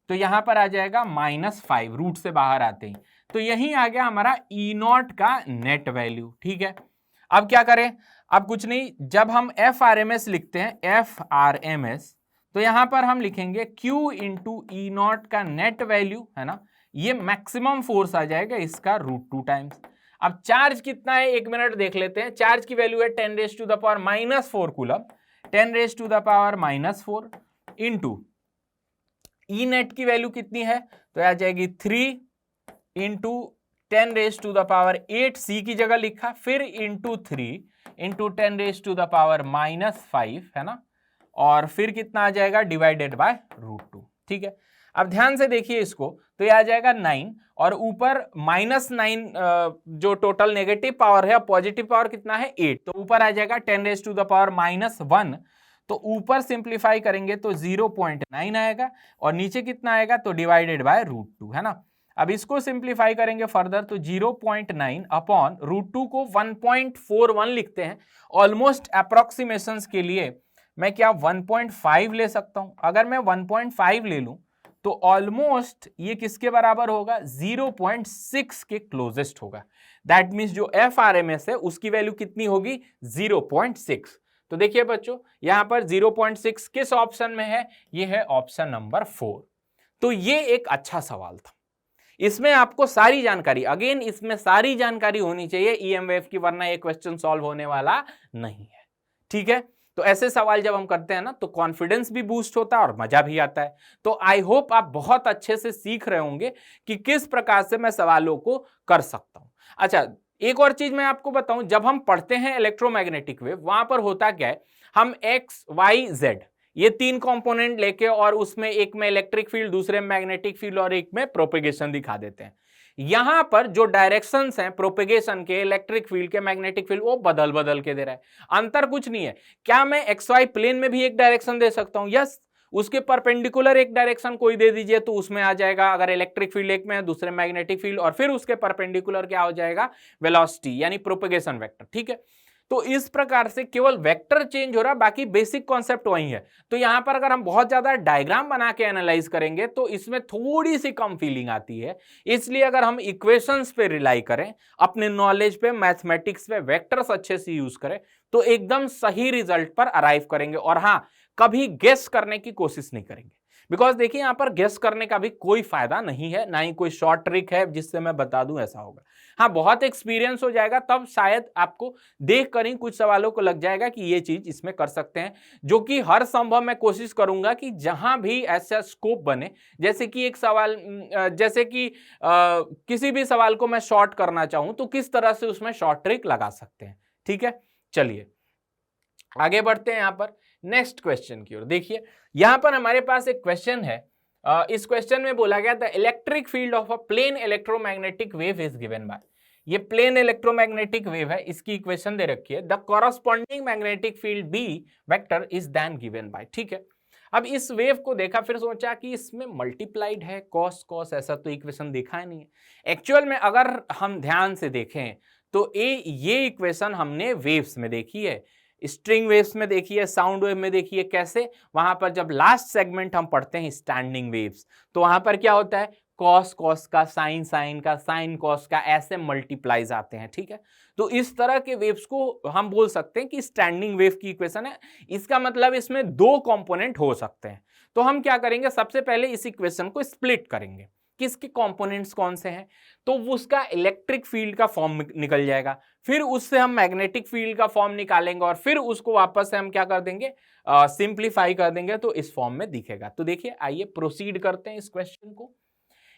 तो यहां पर आ जाएगा -5, रूट से बाहर आते ही, तो यही आ गया हमारा ई नॉट का नेट वैल्यू। ठीक है, अब क्या करें? अब कुछ नहीं, जब हम एफ आर एम एस लिखते हैं, एफ आर एम एस, तो यहां पर हम लिखेंगे Q इंटू ई नॉट का नेट वैल्यू, है ना, ये मैक्सिमम फोर्स आ जाएगा इसका √2 टाइम्स। अब चार्ज कितना है? 1 मिनट देख लेते हैं। चार्ज की वैल्यू है 10 raise to the power -4 coulomb, 10 raise to the power -4 into E net की वैल्यू कितनी है? तो आ जाएगी 3 into 10 raise to the power 8, C की जगह लिखा, फिर into 3 into 10 raise to the power -5, है ना, और फिर कितना आ जाएगा? Divided by √2। ठीक है, अब ध्यान से देखिए इसको, तो ये आ जाएगा 9 और ऊपर -9 जो टोटल नेगेटिव पावर है, पॉजिटिव पावर कितना है? 8, तो ऊपर आ जाएगा 10 रेज टू द पावर -1, तो ऊपर सिंप्लीफाई करेंगे तो 0.9 आएगा, और नीचे कितना आएगा? तो डिवाइडेड बाय √2, है ना। अब इसको सिंप्लीफाई करेंगे फर्दर, तो 0.9 अपॉन √2 को 1.41 लिखते हैं। ऑलमोस्ट अप्रोक्सीमेशंस के लिए मैं क्या 1.5 ले सकता हूं? अगर मैं 1.5 ले लूं तो ऑलमोस्ट ये किसके बराबर होगा, 0.6 के क्लोजेस्ट होगा। दैट मीन्स जो FRMS है उसकी वैल्यू कितनी होगी, 0.6। तो देखिए बच्चों यहां पर 0.6 किस ऑप्शन में है, ये है ऑप्शन नंबर 4। तो ये एक अच्छा सवाल था, इसमें आपको सारी जानकारी, अगेन इसमें सारी जानकारी होनी चाहिए EM वेव की, वरना ये क्वेश्चन सॉल्व होने वाला नहीं है। ठीक है, तो ऐसे सवाल जब हम करते हैं ना तो कॉन्फिडेंस भी बूस्ट होता है और मजा भी आता है। तो आई होप आप बहुत अच्छे से सीख रहे होंगे कि किस प्रकार से मैं सवालों को कर सकता हूं। अच्छा, एक और चीज मैं आपको बताऊं, जब हम पढ़ते हैं इलेक्ट्रोमैग्नेटिक वेव, वहां पर होता क्या है, हम एक्स वाई जेड ये 3 कंपोनेंट लेके और उसमें एक में इलेक्ट्रिक फील्ड, दूसरे में मैग्नेटिक फील्ड और एक में प्रोपेगेशन दिखा देते हैं। यहां पर जो डायरेक्शंस हैं प्रोपेगेशन के, इलेक्ट्रिक फील्ड के, मैग्नेटिक फील्ड, वो बदल बदल के दे रहा है, अंतर कुछ नहीं है। क्या मैं एक्स वाई प्लेन में भी एक डायरेक्शन दे सकता हूं? यस, उसके परपेंडिकुलर एक डायरेक्शन कोई दे दीजिए तो उसमें आ जाएगा, अगर इलेक्ट्रिक फील्ड एक में है, दूसरे मैग्नेटिक फील्ड, और फिर उसके परपेंडिकुलर क्या हो जाएगा, वेलोसिटी यानी प्रोपेगेशन वेक्टर। ठीक है, तो इस प्रकार से केवल वेक्टर चेंज हो रहा, बाकी बेसिक कॉन्सेप्ट वही है। तो यहां पर अगर हम बहुत ज्यादा डायग्राम बना के एनालाइज करेंगे तो इसमें थोड़ी सी कम फीलिंग आती है। इसलिए अगर हम इक्वेशंस पे रिलाई करें, अपने नॉलेज पे, मैथमेटिक्स पे, वेक्टर्स अच्छे से यूज करें, तो एकदम सही रिजल्ट पर अराइव करेंगे। और हां, कभी गेस करने की कोशिश नहीं करेंगे, बिकॉज देखिए यहां पर गेस करने का भी कोई फायदा नहीं है, ना ही कोई शॉर्ट ट्रिक है जिससे मैं बता दूं ऐसा होगा। हाँ, बहुत एक्सपीरियंस हो जाएगा तब शायद आपको देख कर ही कुछ सवालों को लग जाएगा कि ये चीज इसमें कर सकते हैं, जो कि हर संभव मैं कोशिश करूंगा कि जहां भी ऐसा स्कोप बने, जैसे कि एक सवाल, जैसे कि किसी भी सवाल को मैं शॉर्ट करना चाहूं तो किस तरह से उसमें शॉर्ट ट्रिक लगा सकते हैं। ठीक है, चलिए आगे बढ़ते हैं यहां पर नेक्स्ट क्वेश्चन की ओर। देखिए यहां पर हमारे पास एक क्वेश्चन है, इस क्वेश्चन में बोला गया the electric field of a plane electromagnetic wave is given by, ये प्लेन इलेक्ट्रोमैग्नेटिक वेव है, इसकी इक्वेशन दे रखी है, the corresponding magnetic field B vector is then given by. ठीक है, अब इस वेव को देखा, फिर सोचा कि इसमें मल्टीप्लाइड है कॉस कॉस, ऐसा तो इक्वेशन देखा ही नहीं है। एक्चुअल में अगर हम ध्यान से देखें तो ये इक्वेशन हमने वेव्स में देखी है, स्ट्रिंग वेव्स में देखी है, साउंड वेव में देखी है। कैसे? वहां पर जब लास्ट सेगमेंट हम पढ़ते हैं स्टैंडिंग वेव्स, तो वहां पर क्या होता है, कॉस कॉस का, साइन साइन का, साइन कॉस का, ऐसे मल्टीप्लाइज आते हैं। ठीक है, तो इस तरह के वेव्स को हम बोल सकते हैं कि स्टैंडिंग वेव की इक्वेशन है। इसका मतलब इसमें 2 कंपोनेंट हो सकते हैं। तो हम क्या करेंगे, सबसे पहले इस इक्वेशन को स्प्लिट करेंगे, किसके कंपोनेंट्स कौन से हैं, तो उसका इलेक्ट्रिक फील्ड का फॉर्म निकल जाएगा, फिर उससे हम मैग्नेटिक फील्ड का फॉर्म निकालेंगे और फिर उसको वापस से हम क्या कर देंगे, सिंप्लीफाई कर देंगे, तो इस फॉर्म में दिखेगा। तो देखिए आइए प्रोसीड करते हैं इस क्वेश्चन को।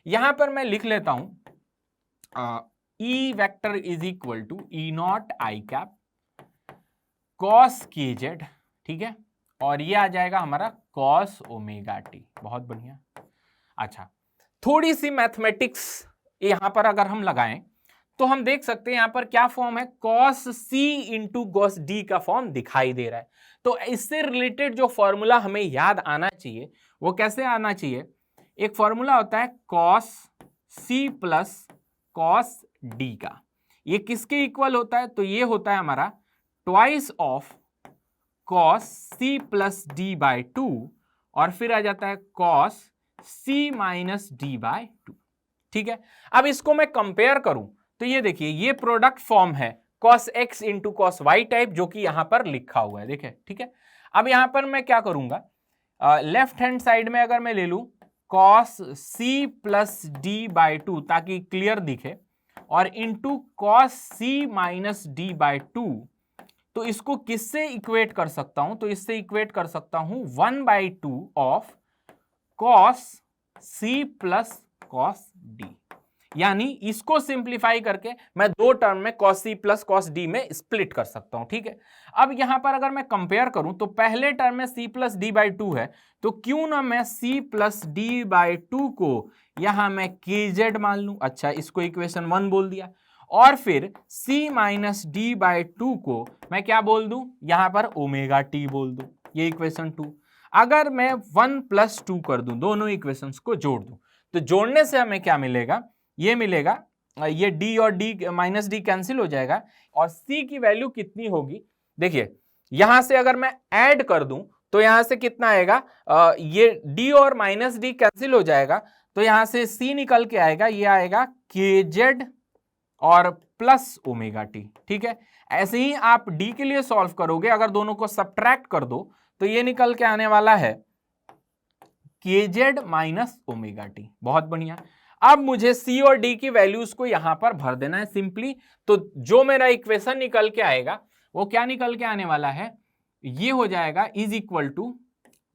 यहां पर मैं लिख लेता हूं E vector is equal to E not I cap cos K Z. ठीक है, और ये आ जाएगा हमारा कॉस ओमेगा टी। बहुत बढ़िया। अच्छा, थोड़ी सी मैथमेटिक्स यहां पर अगर हम लगाएं तो हम देख सकते हैं यहां पर क्या फॉर्म है, कॉस सी इंटू कॉस डी का फॉर्म दिखाई दे रहा है। तो इससे रिलेटेड जो फॉर्मूला हमें याद आना चाहिए वो कैसे आना चाहिए, एक फॉर्मूला होता है cos C plus cos D का। ये किसके इक्वल होता है, तो ये होता है हमारा twice of cos C plus D by 2 और फिर आ जाता है cos C minus D by 2। ठीक है, अब इसको मैं कंपेयर करूं तो ये देखिए ये प्रोडक्ट फॉर्म है cos x into cos Y type, जो कि यहां पर लिखा हुआ है, देखिए। ठीक है, अब यहां पर मैं क्या करूंगा, लेफ्ट हैंड साइड में अगर मैं ले लूं cos c plus D by 2 ताकि क्लियर दिखे, और into cos c minus D by 2, तो इसको किससे इक्वेट कर सकता हूं, तो इससे इक्वेट कर सकता हूं 1/2 of cos c plus cos d, यानी इसको सिंप्लीफाई करके मैं 2 टर्म में cos c plus cos d में स्प्लिट कर सकता हूं। ठीक है, अब यहां पर अगर मैं कंपेयर करूं तो पहले टर्म में c प्लस डी बाई 2 है, तो क्यों ना मैं c प्लस डी बाई 2 को यहां मैं kz मान लूं। अच्छा, इसको इक्वेशन 1 बोल दिया, और फिर c माइनस डी बाई 2 को मैं क्या बोल दूं, यहां पर ओमेगा टी बोल दूं, ये इक्वेशन 2। अगर मैं 1 प्लस 2 कर दूं, दोनों इक्वेशंस को जोड़ दूं, तो जोड़ने से हमें क्या मिलेगा, ये मिलेगा, ये d और d माइनस डी कैंसिल हो जाएगा, और c की वैल्यू कितनी होगी, देखिए यहां से अगर मैं ऐड कर दूं तो यहां से कितना आएगा, ये d और माइनस डी कैंसिल हो जाएगा, तो यहां से c निकल के आएगा, ये आएगा kz और प्लस ओमेगा टी। ठीक है, ऐसे ही आप d के लिए सॉल्व करोगे, अगर दोनों को सब्ट्रैक्ट कर दो तो ये निकल के आने वाला है kz माइनस ओमेगा टी। बहुत बढ़िया। अब मुझे c और d की वैल्यूज को यहां पर भर देना है सिंपली। तो जो मेरा इक्वेशन निकल के आएगा वो क्या निकल के आने वाला है, ये हो जाएगा इज इक्वल टू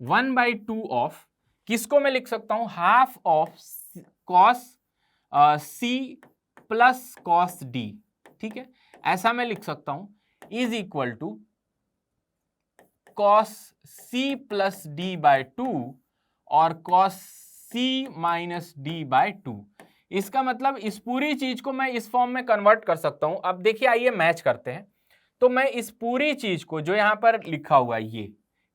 1/2 ऑफ, किसको मैं लिख सकता हूं, half of cos c plus cos d। ठीक है, ऐसा मैं लिख सकता हूं, is equal to cos c plus d by 2 और cos c minus d by 2। इसका मतलब इस पूरी चीज को मैं इस फॉर्म में कन्वर्ट कर सकता हूं। अब देखिए, आइए मैच करते हैं। तो मैं इस पूरी चीज को जो यहां पर लिखा हुआ है,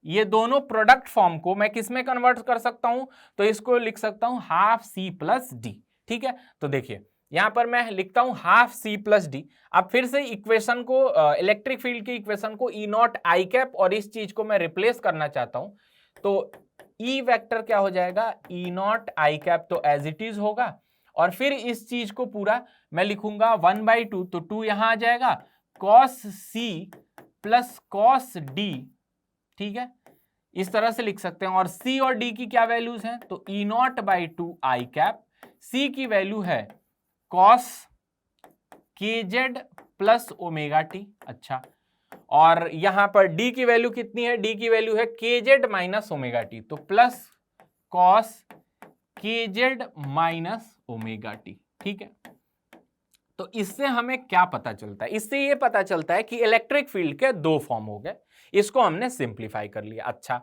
ये दोनों प्रोडक्ट फॉर्म को मैं किस में कन्वर्ट कर सकता हूं, तो इसको लिख सकता हूं हाफ c प्लस d। ठीक है, तो देखिए यहां पर मैं लिखता हूं हाफ c प्लस डी। अब फिर से इक्वेशन को, इलेक्ट्रिक फील्ड की इक्वेशन को ई नॉट आई कैप और इस चीज को मैं रिप्लेस करना चाहता हूं, तो ई वेक्टर क्या हो जाएगा, ई नॉट आई कैप तो एज इट इज होगा, और फिर इस चीज को पूरा मैं लिखूंगा 1/2, तो 2 यहां आ जाएगा, cos c plus cos d। ठीक है, इस तरह से लिख सकते हैं। और c और d की क्या वैल्यूज हैं, तो E not by 2 I cap, c की वैल्यू है cos kz plus omega T. अच्छा, और यहां पर d की वैल्यू कितनी है, d की वैल्यू है kz माइनस ओमेगा टी, तो plus cos kz minus omega T. ठीक है, तो इससे हमें क्या पता चलता है, इससे ये पता चलता है कि इलेक्ट्रिक फील्ड के दो फॉर्म हो गए, इसको हमने सिंप्लीफाई कर लिया। अच्छा,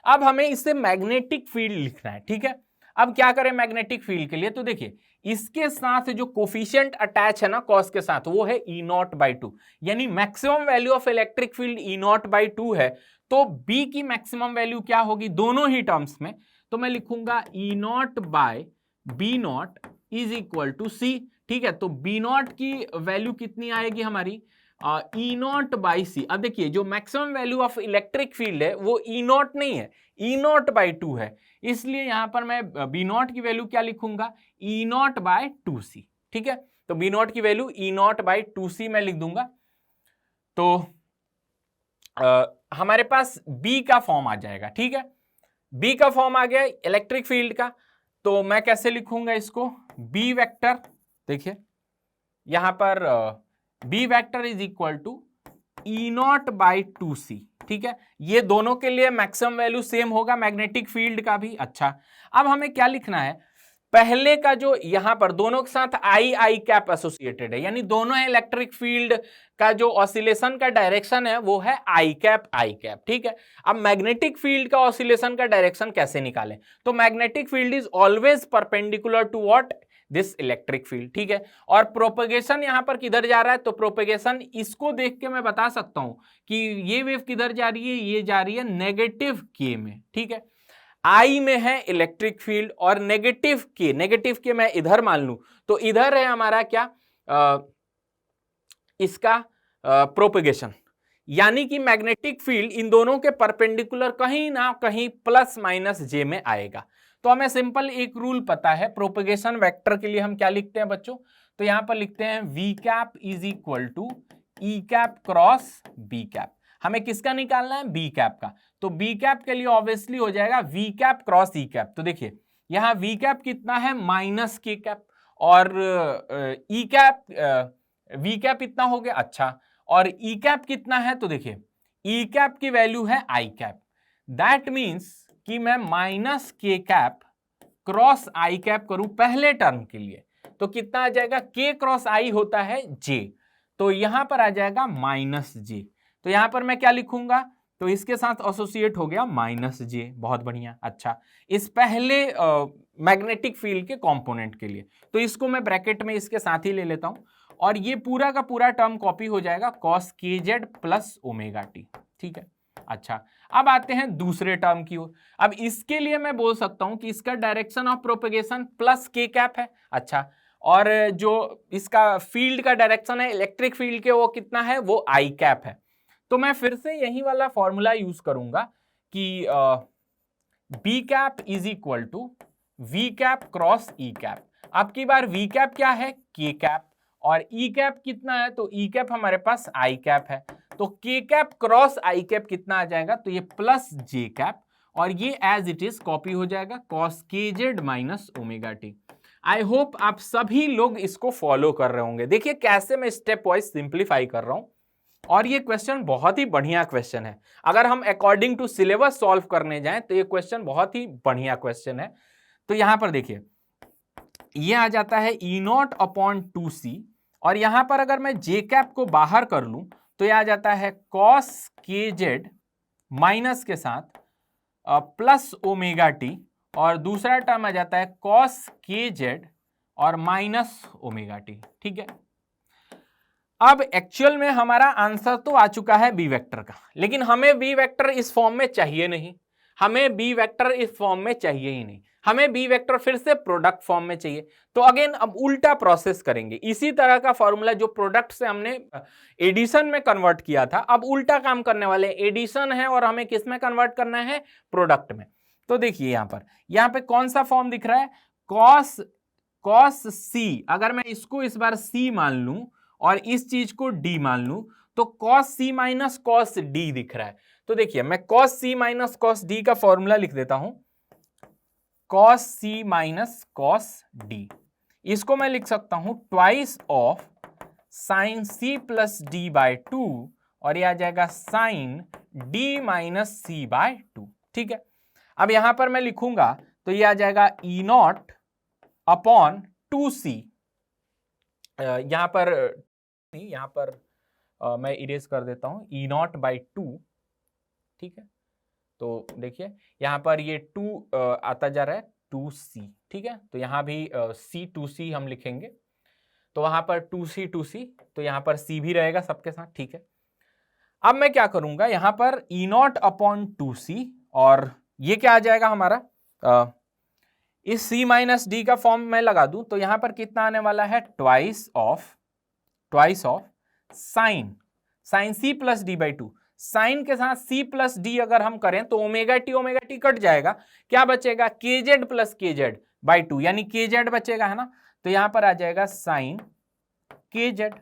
अब हमें इससे मैग्नेटिक फील्ड लिखना है। ठीक है, अब क्या करें मैग्नेटिक फील्ड के लिए, तो देखिए इसके साथ जो कोफिशिएंट अटैच है ना कॉस के साथ, वो है ई नॉट बाई 2, यानी maximum value of electric field E not by 2 है। तो बी की मैक्सिमम वैल्यू क्या होगी दोनों ही टर्म्स में, तो मैं लिखूंगा E naught by B naught is equal to C. ठीक है, तो बी नॉट की वैल्यू कितनी आएगी हमारी, ई नॉट बाई सी। अब देखिए जो maximum value of electric field है वो ई नॉट नहीं है, ई नॉट बाई 2 है, इसलिए यहां पर मैं बी नॉट की वैल्यू क्या लिखूंगा, ई नॉट बाय 2c। ठीक है, तो बी नॉट की value E not by 2c मैं लिख दूंगा। तो हमारे पास बी का फॉर्म आ जाएगा। ठीक है, बी का फॉर्म आ गया इलेक्ट्रिक फील्ड का, तो मैं कैसे लिखूंगा इसको, बी वेक्टर, देखिए यहां पर B vector is equal to E not by 2c। ठीक है, ये दोनों के लिए मैक्सिमम वैल्यू सेम होगा, मैग्नेटिक फील्ड का भी। अच्छा, अब हमें क्या लिखना है, पहले का जो यहां पर दोनों के साथ आई आई कैप एसोसिएटेड है, यानी दोनों इलेक्ट्रिक फील्ड का जो ऑसिलेशन का डायरेक्शन है वो है आई कैप आई कैप। ठीक है, अब मैग्नेटिक फील्ड का ऑसिलेशन का डायरेक्शन कैसे निकालें, तो magnetic field is always perpendicular to what, this electric field. ठीक है, और प्रोपेगेशन यहां पर किधर जा रहा है, तो प्रोपेगेशन इसको देख के मैं बता सकता हूं कि ये वेव किधर जा रही है, ये जा रही है नेगेटिव के में। ठीक है, आई में है इलेक्ट्रिक फील्ड और नेगेटिव के मैं इधर मान लूं तो इधर है हमारा क्या, इसका प्रोपेगेशन, यानी कि मैग्नेटिक फील्ड इन दोनों के परपेंडिकुलर कहीं ना कहीं प्लस माइनस जे में आएगा। तो हमें सिंपल एक रूल पता है, प्रोपेगेशन वेक्टर के लिए हम क्या लिखते हैं बच्चों, तो यहां पर लिखते हैं V cap is equal to E cap cross B cap. हमें किसका निकालना है, बी कैप का, तो बी कैप के लिए ऑब्वियसली हो जाएगा V cap cross E cap. तो देखिए यहां वी कैप कितना है, माइनस के कैप, और ई कैप वी कैप इतना हो गया। अच्छा, और ई कैप कितना है, तो देखिए ई कैप की वैल्यू है आई कैप, दैट मीन्स कि मैं माइनस के कैप क्रॉस आई कैप करूं पहले टर्म के लिए, तो कितना आ जाएगा, के क्रॉस आई होता है जे, तो यहां पर आ जाएगा माइनस जे। तो यहां पर मैं क्या लिखूंगा, तो इसके साथ एसोसिएट हो गया माइनस जे। बहुत बढ़िया। अच्छा, इस पहले मैग्नेटिक फील्ड के कंपोनेंट के लिए, तो इसको मैं ब्रैकेट में इसके साथ ही ले लेता हूं, और ये पूरा का पूरा टर्म कॉपी हो जाएगा cos K Z plus omega T. ठीक है, अच्छा अब आते हैं दूसरे टर्म की ओर। अब इसके लिए मैं बोल सकता हूं कि इसका डायरेक्शन ऑफ प्रोपेगेशन प्लस के कैप है। अच्छा, और जो इसका फील्ड का डायरेक्शन है इलेक्ट्रिक फील्ड के, वो कितना है, वो आई कैप है। तो मैं फिर से यही वाला फॉर्मूला यूज करूंगा कि B cap is equal to V cap cross E cap. अब की बार वी कैप क्या है, के कैप, और ई कैप कितना है, तो ई कैप हमारे पास आई कैप है, तो के कैप क्रॉस आई कैप कितना आ जाएगा, तो ये प्लस जे कैप, और ये एज इट इज कॉपी हो जाएगा cos K Z minus omega T. I hope आप सभी लोग इसको फॉलो कर रहे होंगे। देखिए कैसे मैं स्टेप वाइज सिंप्लीफाई कर रहा हूं, और ये क्वेश्चन बहुत ही बढ़िया क्वेश्चन है। अगर हम अकॉर्डिंग टू सिलेबस सॉल्व करने जाएं तो ये क्वेश्चन बहुत ही बढ़िया क्वेश्चन है। तो यहां पर देखिए ये आ जाता है ई नॉट अपॉन 2c, और यहां पर अगर मैं जे कैप को बाहर कर लूं तो ये आ जाता है कॉस के जेड माइनस के साथ प्लस ओमेगा टी, और दूसरा टर्म आ जाता है कॉस के जेड और माइनस ओमेगा टी। ठीक है, अब एक्चुअल में हमारा आंसर तो आ चुका है बी वेक्टर का, लेकिन हमें बी वेक्टर इस फॉर्म में चाहिए नहीं, हमें बी वेक्टर इस फॉर्म में चाहिए ही नहीं, हमें बी वेक्टर फिर से प्रोडक्ट फॉर्म में चाहिए। तो अगेन अब उल्टा प्रोसेस करेंगे, इसी तरह का फॉर्मूला जो प्रोडक्ट से हमने एडिशन में कन्वर्ट किया था, अब उल्टा काम करने वाले, एडिशन है और हमें किस में कन्वर्ट करना है, प्रोडक्ट में। तो देखिए यहां पे कौन सा फॉर्म दिख रहा है, कॉस सी, अगर मैं इसको इस बार सी मान लूं और इस चीज को डी मान लूं तो cos C minus cos D दिख रहा है। तो देखिए मैं cos C minus cos D का फॉर्मूला लिख देता हूं, cos C minus cos D, इसको मैं लिख सकता हूं twice of sine C plus D by 2, और यह आ जाएगा sine D minus C by 2। ठीक है, अब यहां पर मैं लिखूंगा तो यह आ जाएगा ई नॉट अपॉन 2c, यहां पर मैं इरेज कर देता हूं, ई नॉट बाई 2। ठीक है, तो देखिए यहां पर ये 2 आता जा रहा है 2c। ठीक है, तो यहां भी c 2c हम लिखेंगे, तो वहां पर 2c, तो यहां पर c भी रहेगा सबके साथ। ठीक है, अब मैं क्या करूंगा, यहां पर ई नॉट अपॉन 2c, और ये क्या आ जाएगा हमारा, इस c माइनस डी का फॉर्म मैं लगा दूं तो यहां पर कितना आने वाला है, twice of sine C plus D by 2, sine के साथ सी प्लस डी अगर हम करें तो ओमेगा टी कट जाएगा, क्या बचेगा, के जेड प्लस के जेड बाई 2, यानी के जेड बचेगा, है ना, तो यहां पर आ जाएगा साइन के जेड।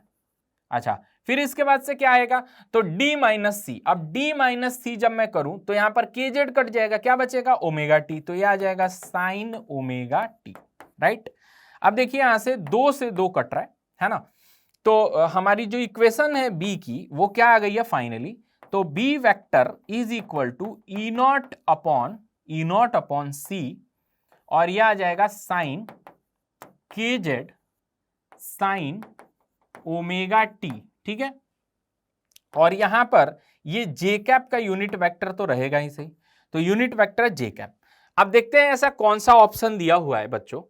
अच्छा, फिर इसके बाद से क्या आएगा, तो d माइनस सी, अब d माइनस सी जब मैं करूं तो यहां पर के जेड कट जाएगा, क्या बचेगा, ओमेगा टी, तो यह आ जाएगा साइन ओमेगा टी। राइट, अब देखिए यहां से 2 से 2 कट रहा है ना, तो हमारी जो इक्वेशन है बी की वो क्या आ गई है फाइनली, तो B vector is equal to E naught upon C, और यह आ जाएगा sign K Z sine omega T. ठीक है, और यहां पर ये जे कैप का यूनिट वेक्टर तो रहेगा ही सही, तो यूनिट वेक्टर जे कैप। अब देखते हैं ऐसा कौन सा ऑप्शन दिया हुआ है बच्चों,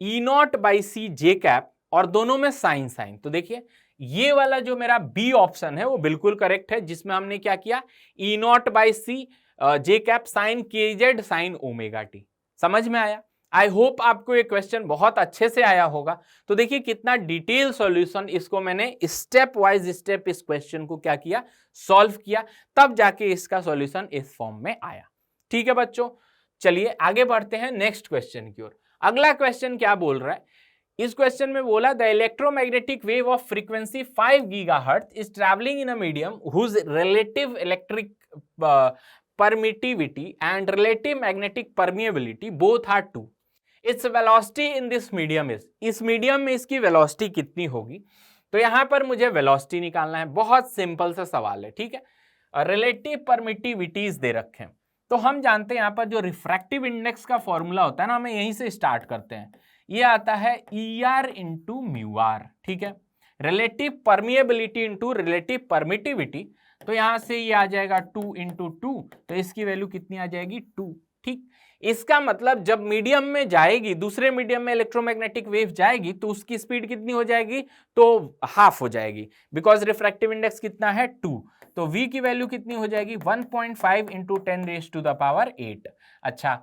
E not by C J cap, और दोनों में साइन। तो देखिए ये वाला जो मेरा बी ऑप्शन है वो बिल्कुल करेक्ट है, जिसमें हमने क्या किया, E not by C J cap sine K Z sine omega T. समझ में आया? आई होप आपको ये क्वेश्चन बहुत अच्छे से आया होगा। तो देखिए कितना डिटेल सॉल्यूशन, इसको मैंने स्टेप वाइज स्टेप इस क्वेश्चन को क्या किया, सॉल्व किया, तब जाके इसका सॉल्यूशन इस फॉर्म में आया। ठीक है बच्चों, चलिए आगे बढ़ते हैं नेक्स्ट क्वेश्चन की ओर। अगला क्वेश्चन क्या बोल रहा है, इस क्वेश्चन में बोला the electromagnetic wave of frequency 5 gigahertz is travelling in a medium whose relative electric permittivity and relative magnetic permeability both are 2. Its velocity in this medium is, इस मीडियम में इसकी वेलोसिटी कितनी होगी, तो यहां पर मुझे वेलोसिटी निकालना है। बहुत सिंपल सा सवाल है, ठीक है। रिलेटिव परमिटिविटीज दे रखे हैं, तो हम जानते हैं यहां पर जो रिफ्रैक्टिव इंडेक्स का फॉर्मूला होता है ना, हमें यहीं से स्टार्ट करते हैं। ये आता है ER इंटू म्यू आर, ठीक है। Relative permeability into relative permittivity, तो यहां से ये आ जाएगा 2 इंटू 2, तो इसकी वैल्यू कितनी आ जाएगी 2, ठीक। इसका मतलब जब मीडियम में जाएगी, दूसरे मीडियम में इलेक्ट्रोमैग्नेटिक वेव जाएगी, तो उसकी स्पीड कितनी हो जाएगी, तो हाफ हो जाएगी, बिकॉज रिफ्रैक्टिव इंडेक्स कितना है 2, तो v की वैल्यू कितनी हो जाएगी 1.5 into 10 raise to the power 8। अच्छा,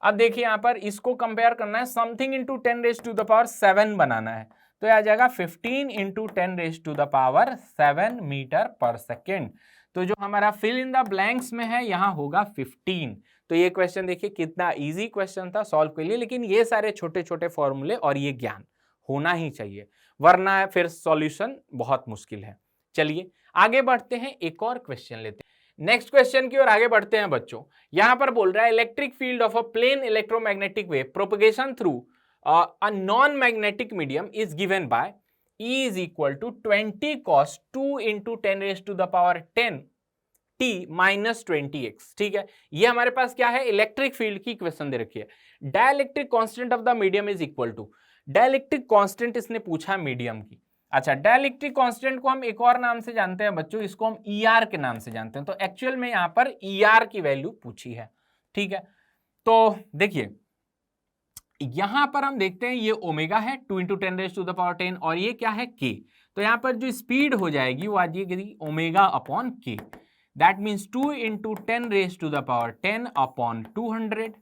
अब देखिए यहां पर इसको कंपेयर करना है, something into 10 raise to the power 7 बनाना है, तो आ जाएगा 15 इंटू 10⁻⁷ मीटर पर सेकेंड। तो जो हमारा फिल इन द ब्लैंक्स में है यहाँ होगा 15। तो ये क्वेश्चन देखिए कितना इजी क्वेश्चन था सॉल्व के लिए, लेकिन ये सारे छोटे छोटे फॉर्मूले और ये ज्ञान होना ही चाहिए, वरना फिर सॉल्यूशन बहुत मुश्किल है। चलिए आगे बढ़ते हैं, एक और क्वेश्चन लेते हैं। नेक्स्ट क्वेश्चन की ओर आगे बढ़ते हैं बच्चों। यहां पर बोल रहा है electric field of a plane electromagnetic wave propagation through a non magnetic medium is given by E is equal to 20 cos 2 into 10⁻10 t minus 20x। ठीक है, ये हमारे पास क्या है, इलेक्ट्रिक फील्ड की इक्वेशन दे रखी है। Dielectric constant of the medium is equal to, dielectric constant इसने पूछा मीडियम की। अच्छा, डाइलेक्ट्रिक कांस्टेंट को हम एक और नाम से जानते हैं बच्चों, इसको हम ER के नाम से जानते हैं। तो एक्चुअल में यहां पर ER की वैल्यू पूछी है। ठीक है, तो देखिए यहां पर हम देखते हैं ये ओमेगा है 2 इंटू 10⁻10 और ये क्या है K। तो यहां पर जो स्पीड हो जाएगी वो आ जाएगी omega upon K। That means 2 into 10⁻10 upon 200।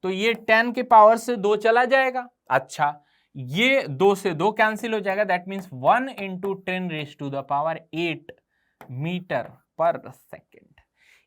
तो ये 10 के पावर से 2 चला जाएगा। अच्छा, ये 2 से 2 कैंसिल हो जाएगा। दैट मीन्स 1 इंटू 10⁸ मीटर पर सेकेंड।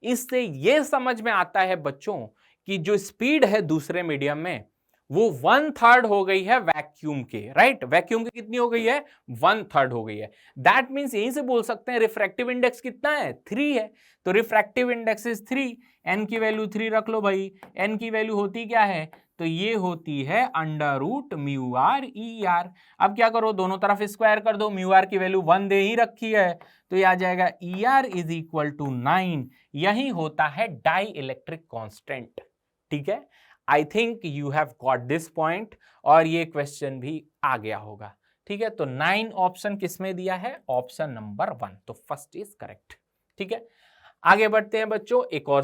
इससे ये समझ में आता है बच्चों कि जो स्पीड है दूसरे मीडियम में वो 1/3 हो गई है वैक्यूम के, राइट। वैक्यूम की कितनी हो गई है, 1/3 हो गई है। दैट मीन्स यहीं से बोल सकते हैं रिफ्रैक्टिव इंडेक्स कितना है, 3 है। तो रिफ्रैक्टिव इंडेक्स इज 3, एन की वैल्यू 3 रख लो भाई। एन की वैल्यू होती क्या है, तो ये होती है √μr/ER। अब क्या करो, दोनों तरफ स्क्वायर कर दो, μr की वैल्यू 1 दे ही रखी है, तो ये आ जाएगा ER इज इक्वल टू 9। यही होता है डाई इलेक्ट्रिक कॉन्स्टेंट। ठीक है, I think you have got this point और ये क्वेश्चन भी आ गया होगा। ठीक है, तो 9 ऑप्शन किसमें दिया है, ऑप्शन नंबर 1, तो फर्स्ट इज करेक्ट। ठीक है, आगे बढ़ते हैं बच्चों, एक और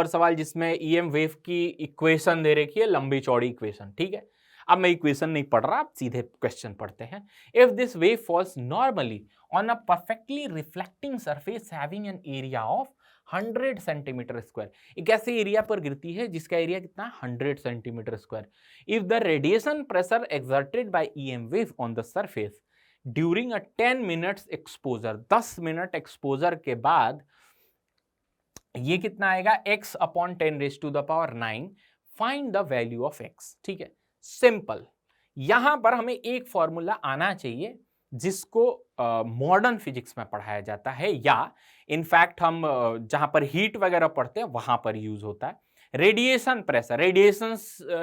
सवाल जिसमें EM वेव की इक्वेशन दे रखी है, लंबी चौड़ी इक्वेशन। ठीक है, अब मैं इक्वेशन नहीं पढ़ रहा, आप सीधे क्वेश्चन पढ़ते हैं। If this wave falls normally on a perfectly reflecting surface having an area of 100 centimetre square, एक ऐसे एरिया पर गिरती है जिसका एरिया कितना, 100 centimetre square. If the radiation pressure exerted by EM wave on the surface during a 10 minutes exposure, 10 minute exposure के बाद ये कितना आएगा, x/10⁹ find the value of x। ठीक है, सिंपल। यहां पर हमें एक फॉर्मूला आना चाहिए जिसको मॉडर्न फिजिक्स में पढ़ाया जाता है, या इनफैक्ट हम जहां पर हीट वगैरह पढ़ते हैं वहां पर यूज होता है। रेडिएशन प्रेशर, रेडिएशन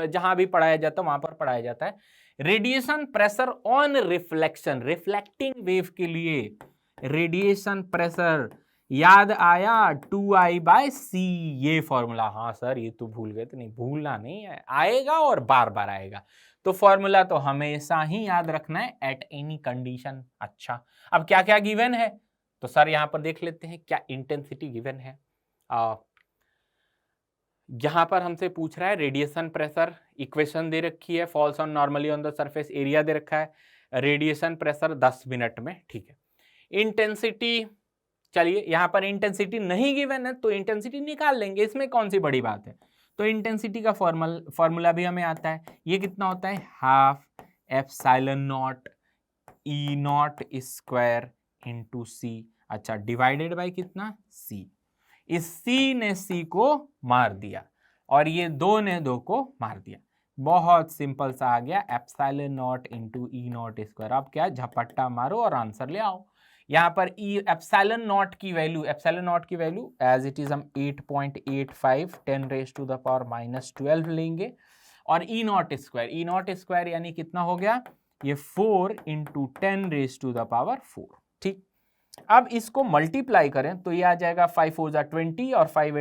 जहां भी पढ़ाया जाता है वहां पर पढ़ाया जाता है। Radiation pressure on reflection, reflecting wave के लिए रेडिएशन प्रेशर याद आया, 2I/c, ये फॉर्मूला। हाँ सर ये तो भूल गए, तो नहीं भूलना नहीं है, आएगा और बार बार आएगा। तो फॉर्मूला तो हमेशा ही याद रखना है, एट एनी कंडीशन। अच्छा, अब क्या क्या गिवन है, तो सर यहां पर देख लेते हैं क्या इंटेंसिटी गिवन है। यहां पर हमसे पूछ रहा है रेडिएशन प्रेशर, इक्वेशन दे रखी है, falls on normally on the surface, area दे रखा है, रेडिएशन प्रेशर 10 मिनट में। ठीक है, इंटेंसिटी, चलिए यहां पर इंटेंसिटी नहीं गिवन है तो इंटेंसिटी निकाल लेंगे, इसमें कौन सी बड़ी बात है। तो इंटेंसिटी का फॉर्मूला भी हमें आता है, ये कितना होता है, 1/2 E0² इंटू C। अच्छा, डिवाइडेड बाय कितना, C। इस C ने C को मार दिया और ये 2 ने 2 को मार दिया। बहुत सिंपल सा आ गया, ε0 इंटू E0²। अब क्या, झपट्टा मारो और आंसर ले आओ। यहाँ पर ε0 की वैल्यू एज इट इज हम 8.85 10⁻⁻12 लेंगे, और E0² यानी कितना हो गया, ये 4 इंटू 10⁻⁴। ठीक, अब इसको मल्टीप्लाई करें तो ये आ जाएगा 5 4 जा 20 और 4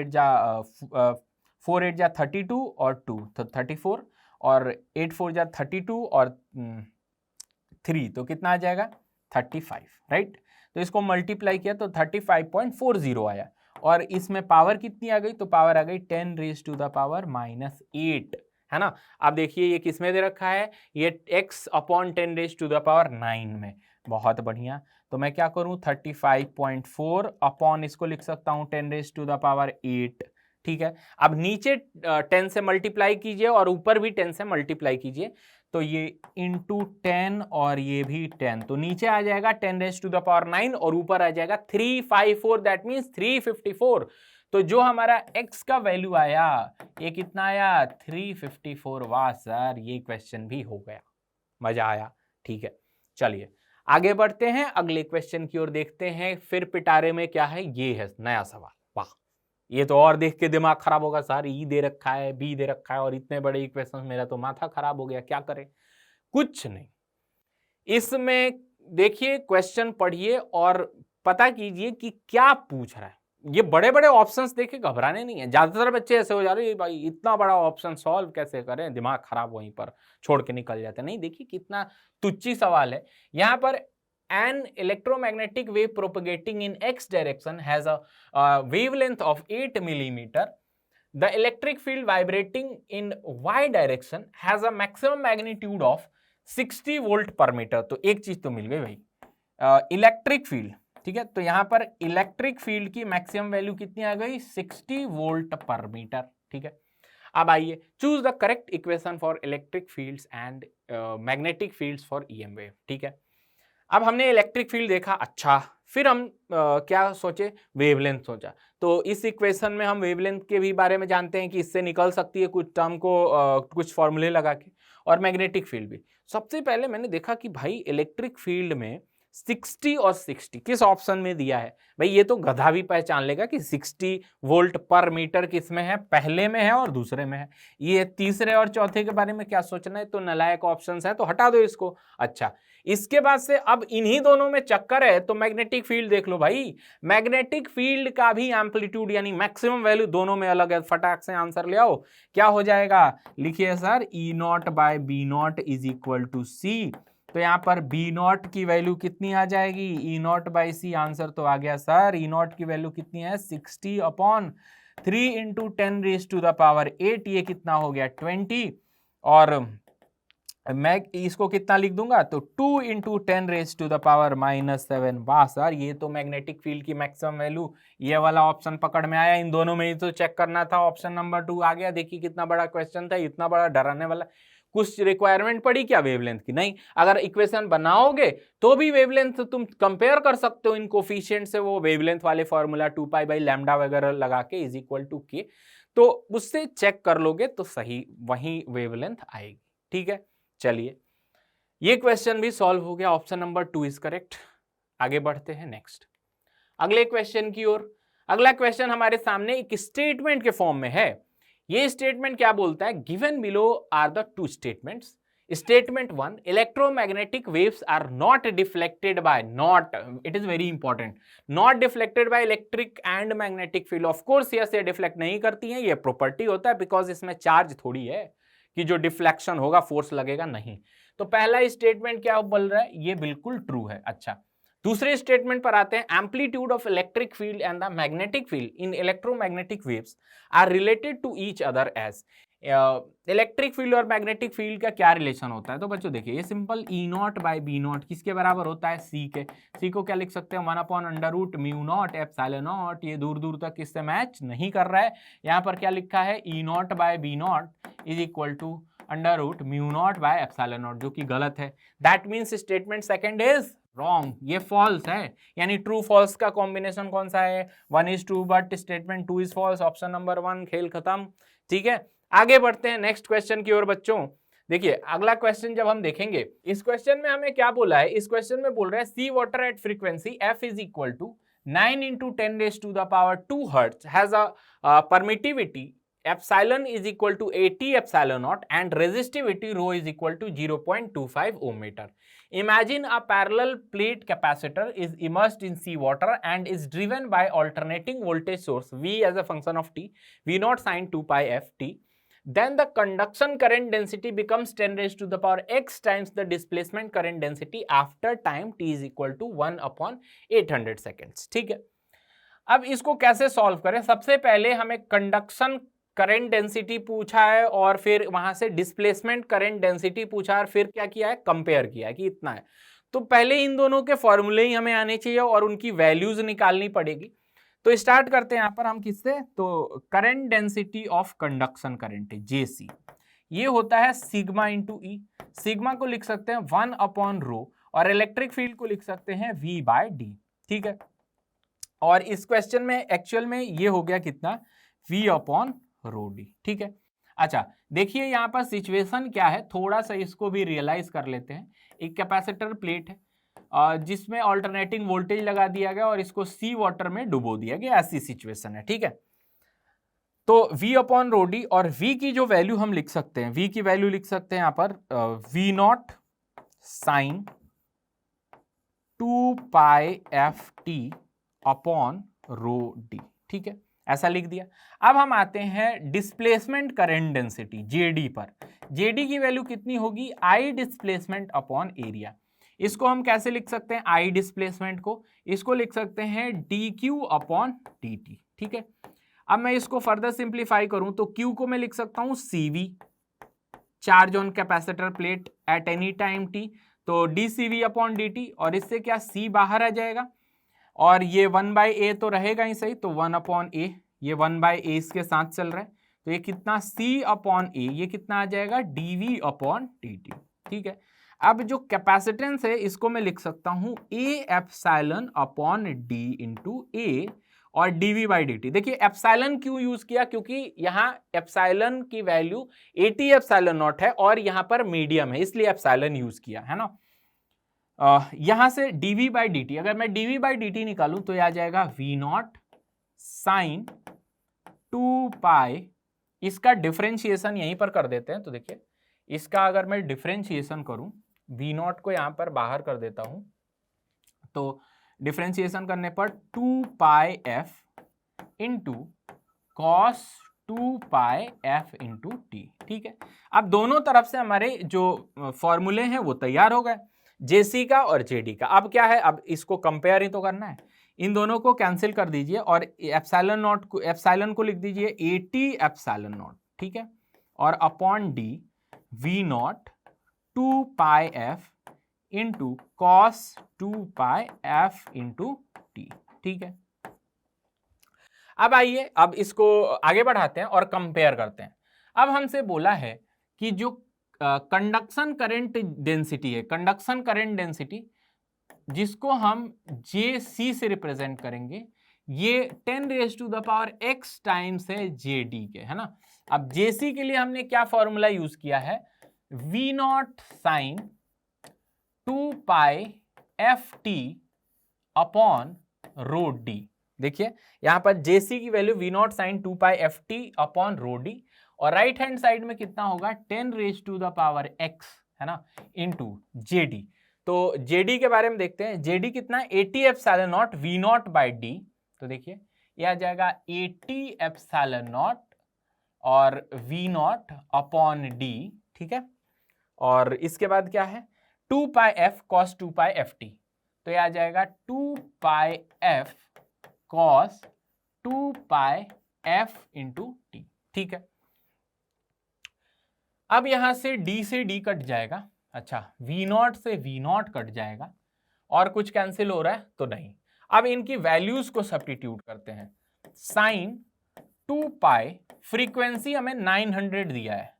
8 जा 32 और 2 तो 34 और 8 4 जा 32 और 3 तो कितना आ जाएगा, 35, राइट। तो इसको मल्टीप्लाई किया तो 35.40 आया, और इसमें पावर कितनी आ गई, तो पावर आ गई 10⁻⁻8, है ना। अब देखिए ये किसमें दे रखा है, ये x/10⁹ में। बहुत बढ़िया, तो मैं क्या करूं, 35.4 अपॉन इसको लिख सकता हूं 10⁻8। ठीक है, अब नीचे 10 से मल्टीप्लाई कीजिए और ऊपर भी 10 से मल्टीप्लाई कीजिए, तो ये इंटू 10 और ये भी 10, तो नीचे आ जाएगा 10⁻⁹ और ऊपर आ जाएगा 354, दैट मीन्स 354। तो जो हमारा x का वैल्यू आया ये कितना आया 354। वाह सर, ये क्वेश्चन भी हो गया, मजा आया। ठीक है, चलिए आगे बढ़ते हैं, अगले क्वेश्चन की ओर देखते हैं। फिर पिटारे में क्या है, ये है नया सवाल। वाह, ये तो और देख के दिमाग खराब होगा सर, ई दे रखा है, बी दे रखा है और इतने बड़े इक्वेशन, मेरा तो माथा खराब हो गया, क्या करें। कुछ नहीं, इसमें देखिए क्वेश्चन पढ़िए और पता कीजिए कि क्या पूछ रहा है। ये बड़े बड़े ऑप्शंस देखे घबराने नहीं है। ज्यादातर बच्चे ऐसे हो जा रहे हैं, भाई इतना बड़ा ऑप्शन सॉल्व कैसे करें, दिमाग खराब वहीं पर छोड़ के निकल जाते हैं। नहीं, देखिए कितना तुच्ची सवाल है। यहाँ पर an electromagnetic wave propagating in x direction has a wavelength of 8 millimeter. The electric field vibrating in y direction has a maximum magnitude of 60 volt पर मीटर। तो एक चीज तो मिल गई भाई, इलेक्ट्रिक फील्ड। ठीक है, तो यहां पर इलेक्ट्रिक फील्ड की मैक्सिमम वैल्यू कितनी आ गई 60 वोल्ट पर मीटर। ठीक है, अब आइए, choose the correct equation for electric fields and magnetic fields for EM wave. ठीक है, अब हमने इलेक्ट्रिक फील्ड देखा, अच्छा फिर हम क्या सोचे, वेवलेंथ सोचा। तो इस इक्वेशन में हम वेवलेंथ के भी बारे में जानते हैं कि इससे निकल सकती है कुछ टर्म को कुछ फॉर्मूले लगा के, और मैग्नेटिक फील्ड भी। सबसे पहले मैंने देखा कि भाई इलेक्ट्रिक फील्ड में 60 और 60 किस ऑप्शन में दिया है। भाई ये तो गधा भी पहचान लेगा कि 60 वोल्ट पर मीटर किस में है, पहले में है और दूसरे में है। ये तीसरे और चौथे के बारे में क्या सोचना है, तो नालायक ऑप्शंस है, तो हटा दो इसको। अच्छा, इसके बाद से अब इन्हीं दोनों में चक्कर है, तो मैग्नेटिक फील्ड देख लो भाई। मैग्नेटिक फील्ड का भी एम्पलीट्यूड यानी मैक्सिमम वैल्यू दोनों में अलग है। फटाक से आंसर ले आओ, क्या हो जाएगा, लिखिए sir E0/B0 is equal to C। तो यहाँ पर B0 की वैल्यू कितनी आ जाएगी, E0/C। आंसर तो आ गया सर, E0 की वैल्यू कितनी है 60/3 इंटू 10⁸8। ये कितना हो गया 20, और मैं इसको कितना लिख दूंगा, तो 2 इंटू 10⁻⁻7। वाह सर, ये तो मैग्नेटिक फील्ड की मैक्सिमम वैल्यू, ये वाला ऑप्शन पकड़ में आया। इन दोनों में ही तो चेक करना था, ऑप्शन नंबर 2 आ गया। देखिए कितना बड़ा क्वेश्चन था, इतना बड़ा डराने वाला। कुछ रिक्वायरमेंट पड़ी क्या वेवलेंथ की, नहीं। अगर इक्वेशन बनाओगे तो भी वेवलेंथ तुम कंपेयर कर सकते हो इन कोफिशिएंट से, वो वेवलेंथ वाले फॉर्मूला 2π/λ वगैरह लगा के इज इक्वल टू k, तो उससे चेक कर लोगे तो सही वही वेवलेंथ आएगी। ठीक है, चलिए ये क्वेश्चन भी सॉल्व हो गया, ऑप्शन नंबर 2 इज करेक्ट। आगे बढ़ते हैं नेक्स्ट अगले क्वेश्चन की ओर। अगला क्वेश्चन हमारे सामने एक स्टेटमेंट के फॉर्म में है। ये स्टेटमेंट क्या बोलता है, given below are the 2 statements. Statement 1, electromagnetic waves are not deflected by, not, it is very important, not deflected by electric and magnetic field. Of course ये डिफ्लेक्ट नहीं करती हैं, ये प्रॉपर्टी होता है, बिकॉज इसमें चार्ज थोड़ी है कि जो डिफ्लेक्शन होगा फोर्स लगेगा, नहीं। तो पहला स्टेटमेंट क्या बोल रहा है, ये बिल्कुल ट्रू है। अच्छा, दूसरे स्टेटमेंट पर आते हैं, amplitude of electric field and the magnetic field in electromagnetic waves are related to each other as. Electric field और मैग्नेटिक फील्ड का क्या रिलेशन होता है, तो बच्चों देखिए ये सिंपल E0/B0 किसके बराबर होता है, C के। C को क्या लिख सकते हैं, 1/√μ0 ε0। ये दूर दूर तक किससे मैच नहीं कर रहा है। यहाँ पर क्या लिखा है, E0/B0 इज इक्वल टू √μ0/ε0, जो कि गलत है। That means statement second is wrong, ये फॉल्स है। यानी ट्रू फॉल्स का कॉम्बिनेशन कौन सा है, 1 is true but statement 2 is false. Option number 1, खेल खत्म। ठीक है, आगे बढ़ते हैं नेक्स्ट क्वेश्चन की ओर। बच्चों देखिए अगला क्वेश्चन जब हम देखेंगे, इस क्वेश्चन में हमें क्या बोला है, इस क्वेश्चन में बोल रहे हैं sea water at frequency f is equal to 9 into 10⁻² hertz has a permittivity epsilon is equal to 80 epsilon naught and resistivity rho is equal to 0.25 ohm meter. Imagine a parallel plate capacitor is immersed in sea water and is driven by alternating voltage source V as a function of t, V naught sin 2pi f t. Then the conduction current density becomes 10⁻⁸ x times the displacement current density after time t is equal to 1/800 seconds. ठीक है, अब इसको कैसे solve करें। सबसे पहले हमें conduction current density पूछा है और फिर वहां से डिस्प्लेसमेंट करंट डेंसिटी पूछा है और फिर क्या किया है, कंपेयर किया है कि इतना है। तो पहले इन दोनों के फॉर्मूले ही हमें आने चाहिए और उनकी वैल्यूज निकालनी पड़ेगी। तो स्टार्ट करते हैं यहाँ पर हम किससे, तो current density of conduction current है JC। ये होता है सिग्मा इंटू ई। सिग्मा को लिख सकते हैं 1/ρ और इलेक्ट्रिक फील्ड को लिख सकते हैं V/d। ठीक है, और इस क्वेश्चन में एक्चुअल में ये हो गया कितना, V/ρd। ठीक है, अच्छा देखिए यहाँ पर सिचुएशन क्या है, थोड़ा सा इसको भी रियलाइज कर लेते हैं। एक कैपेसिटर प्लेट है जिसमें ऑल्टरनेटिंग वोल्टेज लगा दिया गया और इसको सी वाटर में डुबो दिया गया, ऐसी सिचुएशन है। ठीक है, तो V/ρd और V की जो वैल्यू हम लिख सकते हैं, V की वैल्यू लिख सकते हैं यहाँ पर V0 sin 2πft upon ρd। ठीक है, ऐसा लिख दिया। अब हम आते हैं डिस्प्लेसमेंट करंट डेंसिटी JD पर। JD की वैल्यू कितनी होगी, I डिस्प्लेसमेंट अपॉन एरिया। इसको हम कैसे लिख सकते हैं, I डिस्प्लेसमेंट को, इसको लिख सकते हैं dq अपॉन dt। ठीक है, अब मैं इसको फर्दर सिंप्लीफाई करूं तो Q को मैं लिख सकता हूं CV, charge on capacitor plate at any time t, तो dCV अपॉन dt, और इससे क्या C बाहर आ जाएगा और ये 1/a तो रहेगा ही सही, तो 1/a, ये 1/a इसके साथ चल रहा है, तो ये कितना C/a, ये कितना आ जाएगा dV अपॉन dt। ठीक है, अब जो कैपेसिटेंस है इसको मैं लिख सकता हूं A epsilon upon D into A और dV/dt। देखिए एप्सिलॉन क्यों यूज किया, क्योंकि यहाँ एप्सिलॉन की वैल्यू 80 एप्सिलॉन नॉट है और यहाँ पर मीडियम है, इसलिए एप्सिलॉन यूज किया है ना। यहां से dV/dt, अगर मैं dV/dt निकालूं तो यह आ जाएगा V0 sin 2π, इसका डिफरेंशिएशन यहीं पर कर देते हैं। तो देखिए इसका अगर मैं डिफरेंशिएशन करूं, V0 को यहां पर बाहर कर देता हूं, तो डिफरेंशिएशन करने पर 2πf into cos 2πf into T. ठीक है, अब दोनों तरफ से हमारे जो फॉर्मूले हैं वो तैयार हो गए, जेसी का और जेडी का। अब क्या है, अब इसको कंपेयर ही तो करना है, इन दोनों को कैंसिल कर दीजिए और एप्सिलॉन को लिख दीजिए 80 एप्सिलॉन नॉट। ठीक है, और upon D V0 2πf into cos 2πf into T. ठीक है, अब आइए अब इसको आगे बढ़ाते हैं और कंपेयर करते हैं। अब हमसे बोला है कि जो कंडक्शन करंट डेंसिटी है, कंडक्शन करंट डेंसिटी जिसको हम JC से रिप्रेजेंट करेंगे, ये 10⁻⁻x टाइम्स है JD के, है ना। अब JC के लिए हमने क्या फॉर्मूला यूज किया है, V0 sin 2πft upon ρd। देखिए यहां पर JC की value V0 sin 2πft upon ρd और राइट हैंड साइड में कितना होगा 10⁻x, है ना, इंटू JD। तो JD के बारे में देखते हैं, JD कितना 80 एप्सिलॉन नॉट V0/d। तो देखिए यह आ जाएगा 80 एप्सिलॉन नॉट और V0 अपॉन d। ठीक है, और इसके बाद क्या है 2πf cos 2πft, तो यह आ जाएगा 2πf cos 2πf into t। ठीक है, अब यहां से d से d कट जाएगा, अच्छा V0 से V0 कट जाएगा और कुछ कैंसिल हो रहा है तो नहीं। अब इनकी वैल्यूज को सब्स्टिट्यूट करते हैं, साइन 2π, फ्रीक्वेंसी हमें 900 दिया है,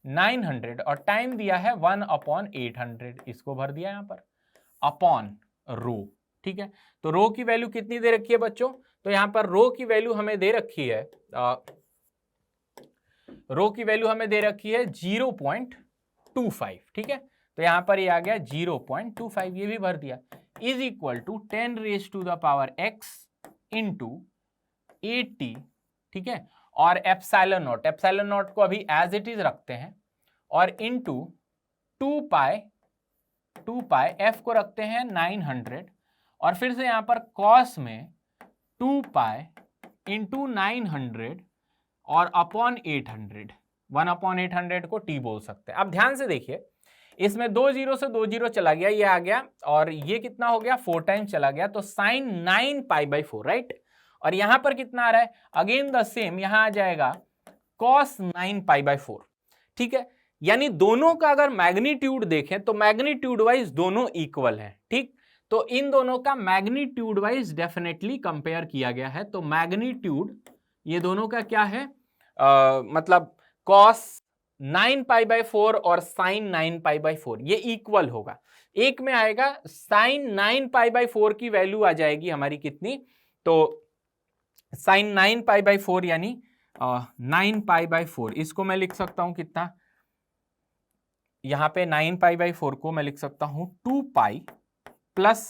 900 और टाइम दिया है 1/800, इसको भर दिया यहां पर, अपॉन रो। ठीक है, तो रो की वैल्यू कितनी दे रखी है बच्चों, तो यहां पर रो की वैल्यू हमें दे रखी है, रो की वैल्यू हमें दे रखी है 0.25। ठीक है, तो यहां पर ये आ गया 0.25, ये भी भर दिया, is equal to 10⁻x into 80। ठीक है, और एप्सिलॉन नॉट को अभी एज इट इज रखते हैं और इंटू 2π f को रखते हैं 900 और फिर से यहां पर कॉस में 2π इंटू 900 और अपॉन 800, 1/800 को t बोल सकते हैं। अब ध्यान से देखिए, इसमें 2 0 से 2 0 चला गया, ये आ गया और ये कितना हो गया 4 टाइम्स चला गया, तो साइन 9π/4, राइट। और यहां पर कितना आ रहा है, अगेन द सेम, यहां आ जाएगा cos 9π/4। ठीक है, यानी दोनों का अगर मैग्नीट्यूड देखें तो मैग्नीट्यूड वाइज दोनों इक्वल है। ठीक, तो इन दोनों का मैग्नीट्यूड वाइज डेफिनेटली कंपेयर किया गया है, तो मैग्नीट्यूड ये दोनों का क्या है, मतलब cos 9 पाई बाय 4 और साइन 9 पाई बाय 4 ये इक्वल होगा। एक में आएगा साइन 9 पाई बाय 4 की वैल्यू आ जाएगी हमारी कितनी, तो साइन 9 पाई बाय 4 यानी 9 पाई बाय 4, इसको मैं लिख सकता हूं कितना, यहां पे 9 पाई बाय 4 को मैं लिख सकता हूं 2 पाई प्लस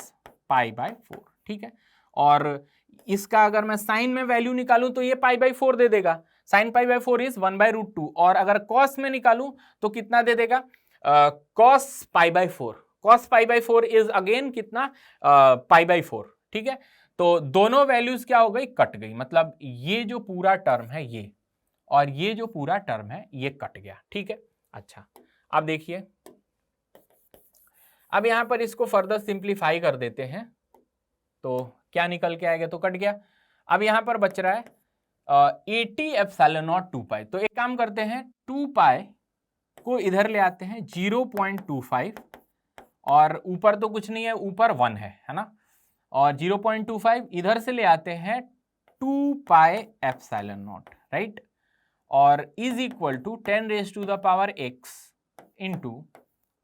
पाई बाय 4, ठीक है। और इसका अगर मैं साइन में वैल्यू निकालूं तो ये पाई बाय 4 दे देगा, साइन पाई बाय 4 इज 1/√2, और अगर कॉस में निकालूं तो कितना दे देगा, cos pi by 4, cos pi by 4 is again कितना, पाई बाय 4, ठीक है। तो दोनों वैल्यूज क्या हो गई, कट गई, मतलब ये जो पूरा टर्म है ये और ये जो पूरा टर्म है ये कट गया, ठीक है। अच्छा, अब देखिए, अब यहां पर इसको फर्दर सिंप्लीफाई कर देते हैं, तो क्या निकल के आएगा, तो कट गया। अब यहां पर बच रहा है 80 एप्सिलॉन नॉट 2 पाई, तो एक काम करते हैं 2 पाई को इधर ले आते हैं 0.25, और ऊपर तो कुछ नहीं है, ऊपर 1 है ना, और 0.25 इधर से ले आते हैं 2 पाई एप्सिलॉन नॉट, राइट, और is equal to 10 raise to the power x into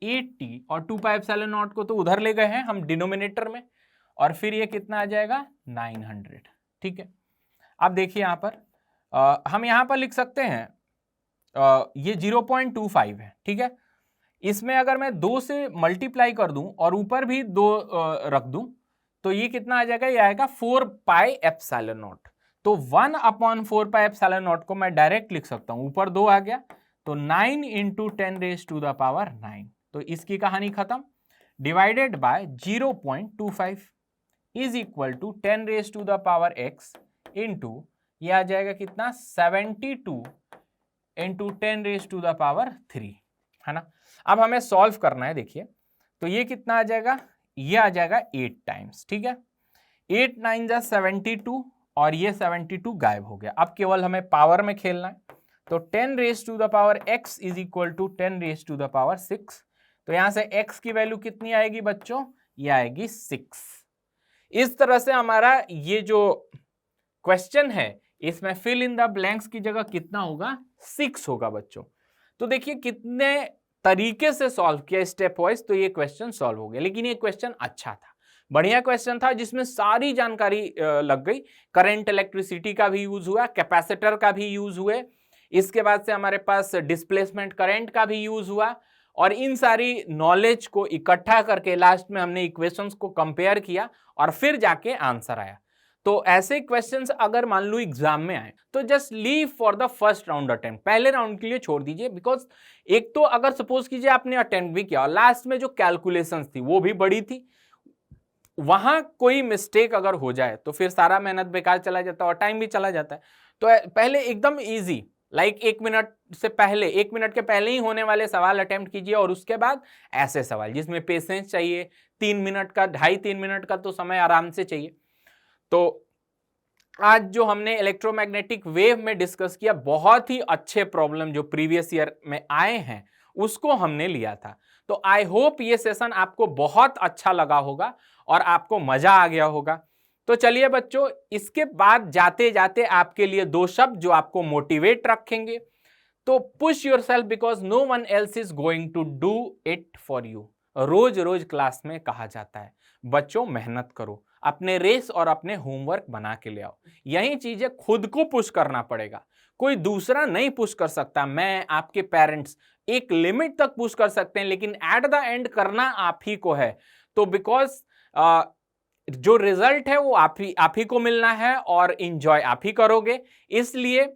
80, और 2 पाई एप्सिलॉन नॉट को तो उधर ले गए हैं हम डिनोमिनेटर में, और फिर ये कितना आ जाएगा 900, ठीक है। अब देखिए यहाँ पर हम यहाँ पर लिख सकते हैं ये 0.25 है, ठीक है। इसमें अगर मैं 2 से मल्टीप्लाई कर दूं और ऊपर भी 2 रख दूं तो ये कितना आ जाएगा, ये आएगा 4 पाई एप्सिलॉन नॉट। तो 1/4 पाई एप्सिलॉन नॉट को मैं डायरेक्ट लिख सकता हूं, ऊपर 2 आ गया तो 9 into 10 raise to the power 9, तो इसकी कहानी खत्म, divided by 0.25 is equal to 10 raise to the power x into ये आ जाएगा कितना 72 into 10 raise to the power 3, है ना। अब हमें सॉल्व करना है, देखिए तो ये कितना आ जाएगा, ये आ जाएगा 8 टाइम्स, ठीक है। 8 9 जा 72 और ये 72 गायब हो गया। अब केवल हमें पावर में खेलना है, तो 10 raise to the power x is equal to 10 raise to the power 6, तो यहां से x की वैल्यू कितनी आएगी बच्चों, ये आएगी 6। इस तरह से हमारा ये जो क्वेश्चन है इसमें फिल इन द ब्लैंक्स की जगह कितना होगा, 6 होगा बच्चों। तो देखिए कितने तरीके से सॉल्व किया स्टेप वाइज, तो ये क्वेश्चन सॉल्व हो गया। लेकिन ये क्वेश्चन अच्छा था, बढ़िया क्वेश्चन था, जिसमें सारी जानकारी लग गई। करंट इलेक्ट्रिसिटी का भी यूज हुआ, कैपेसिटर का भी यूज हुए, इसके बाद से हमारे पास डिस्प्लेसमेंट करंट का भी यूज हुआ, और इन सारी नॉलेज को इकट्ठा करके लास्ट में हमने इक्वेशंस को कंपेयर किया और फिर जाके आंसर आया। तो ऐसे क्वेश्चंस अगर मान लो एग्जाम में आए तो just leave for the first round attempt, पहले राउंड के लिए छोड़ दीजिए, बिकॉज एक तो अगर सपोज कीजिए आपने अटेम्प्ट भी किया और लास्ट में जो कैलकुलेशंस थी वो भी बड़ी थी, वहां कोई मिस्टेक अगर हो जाए तो फिर सारा मेहनत बेकार चला जाता है और टाइम भी चला जाता है। तो पहले एकदम इजी, लाइक 1 मिनट से पहले, 1 मिनट के पहले ही होने वाले सवाल अटेम्प्ट कीजिए, और उसके बाद ऐसे सवाल जिसमें पेशेंस चाहिए, 3 मिनट का 2.5-3 मिनट का तो समय आराम से चाहिए। तो आज जो हमने इलेक्ट्रोमैग्नेटिक वेव में डिस्कस किया, बहुत ही अच्छे प्रॉब्लम जो प्रीवियस ईयर में आए हैं उसको हमने लिया था। तो आई होप ये सेशन आपको बहुत अच्छा लगा होगा और आपको मजा आ गया होगा। तो चलिए बच्चों, इसके बाद जाते जाते आपके लिए 2 शब्द जो आपको मोटिवेट रखेंगे। तो push yourself because no one else is going to do it for you. रोज रोज क्लास में कहा जाता है बच्चों मेहनत करो, अपने रेस और अपने होमवर्क बना के ले आओ। यही चीजें खुद को पुश करना पड़ेगा, कोई दूसरा नहीं पुश कर सकता। मैं, आपके पेरेंट्स एक लिमिट तक पुश कर सकते हैं, लेकिन एट द एंड करना आप ही को है। तो बिकॉज जो रिजल्ट है वो आप ही को मिलना है और एंजॉय आप ही करोगे। इसलिए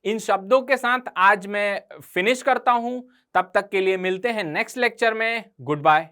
इन शब्दों के साथ आज मैं फिनिश करता हूं। तब तक के लिए मिलते हैं नेक्स्ट लेक्चर में। Good bye.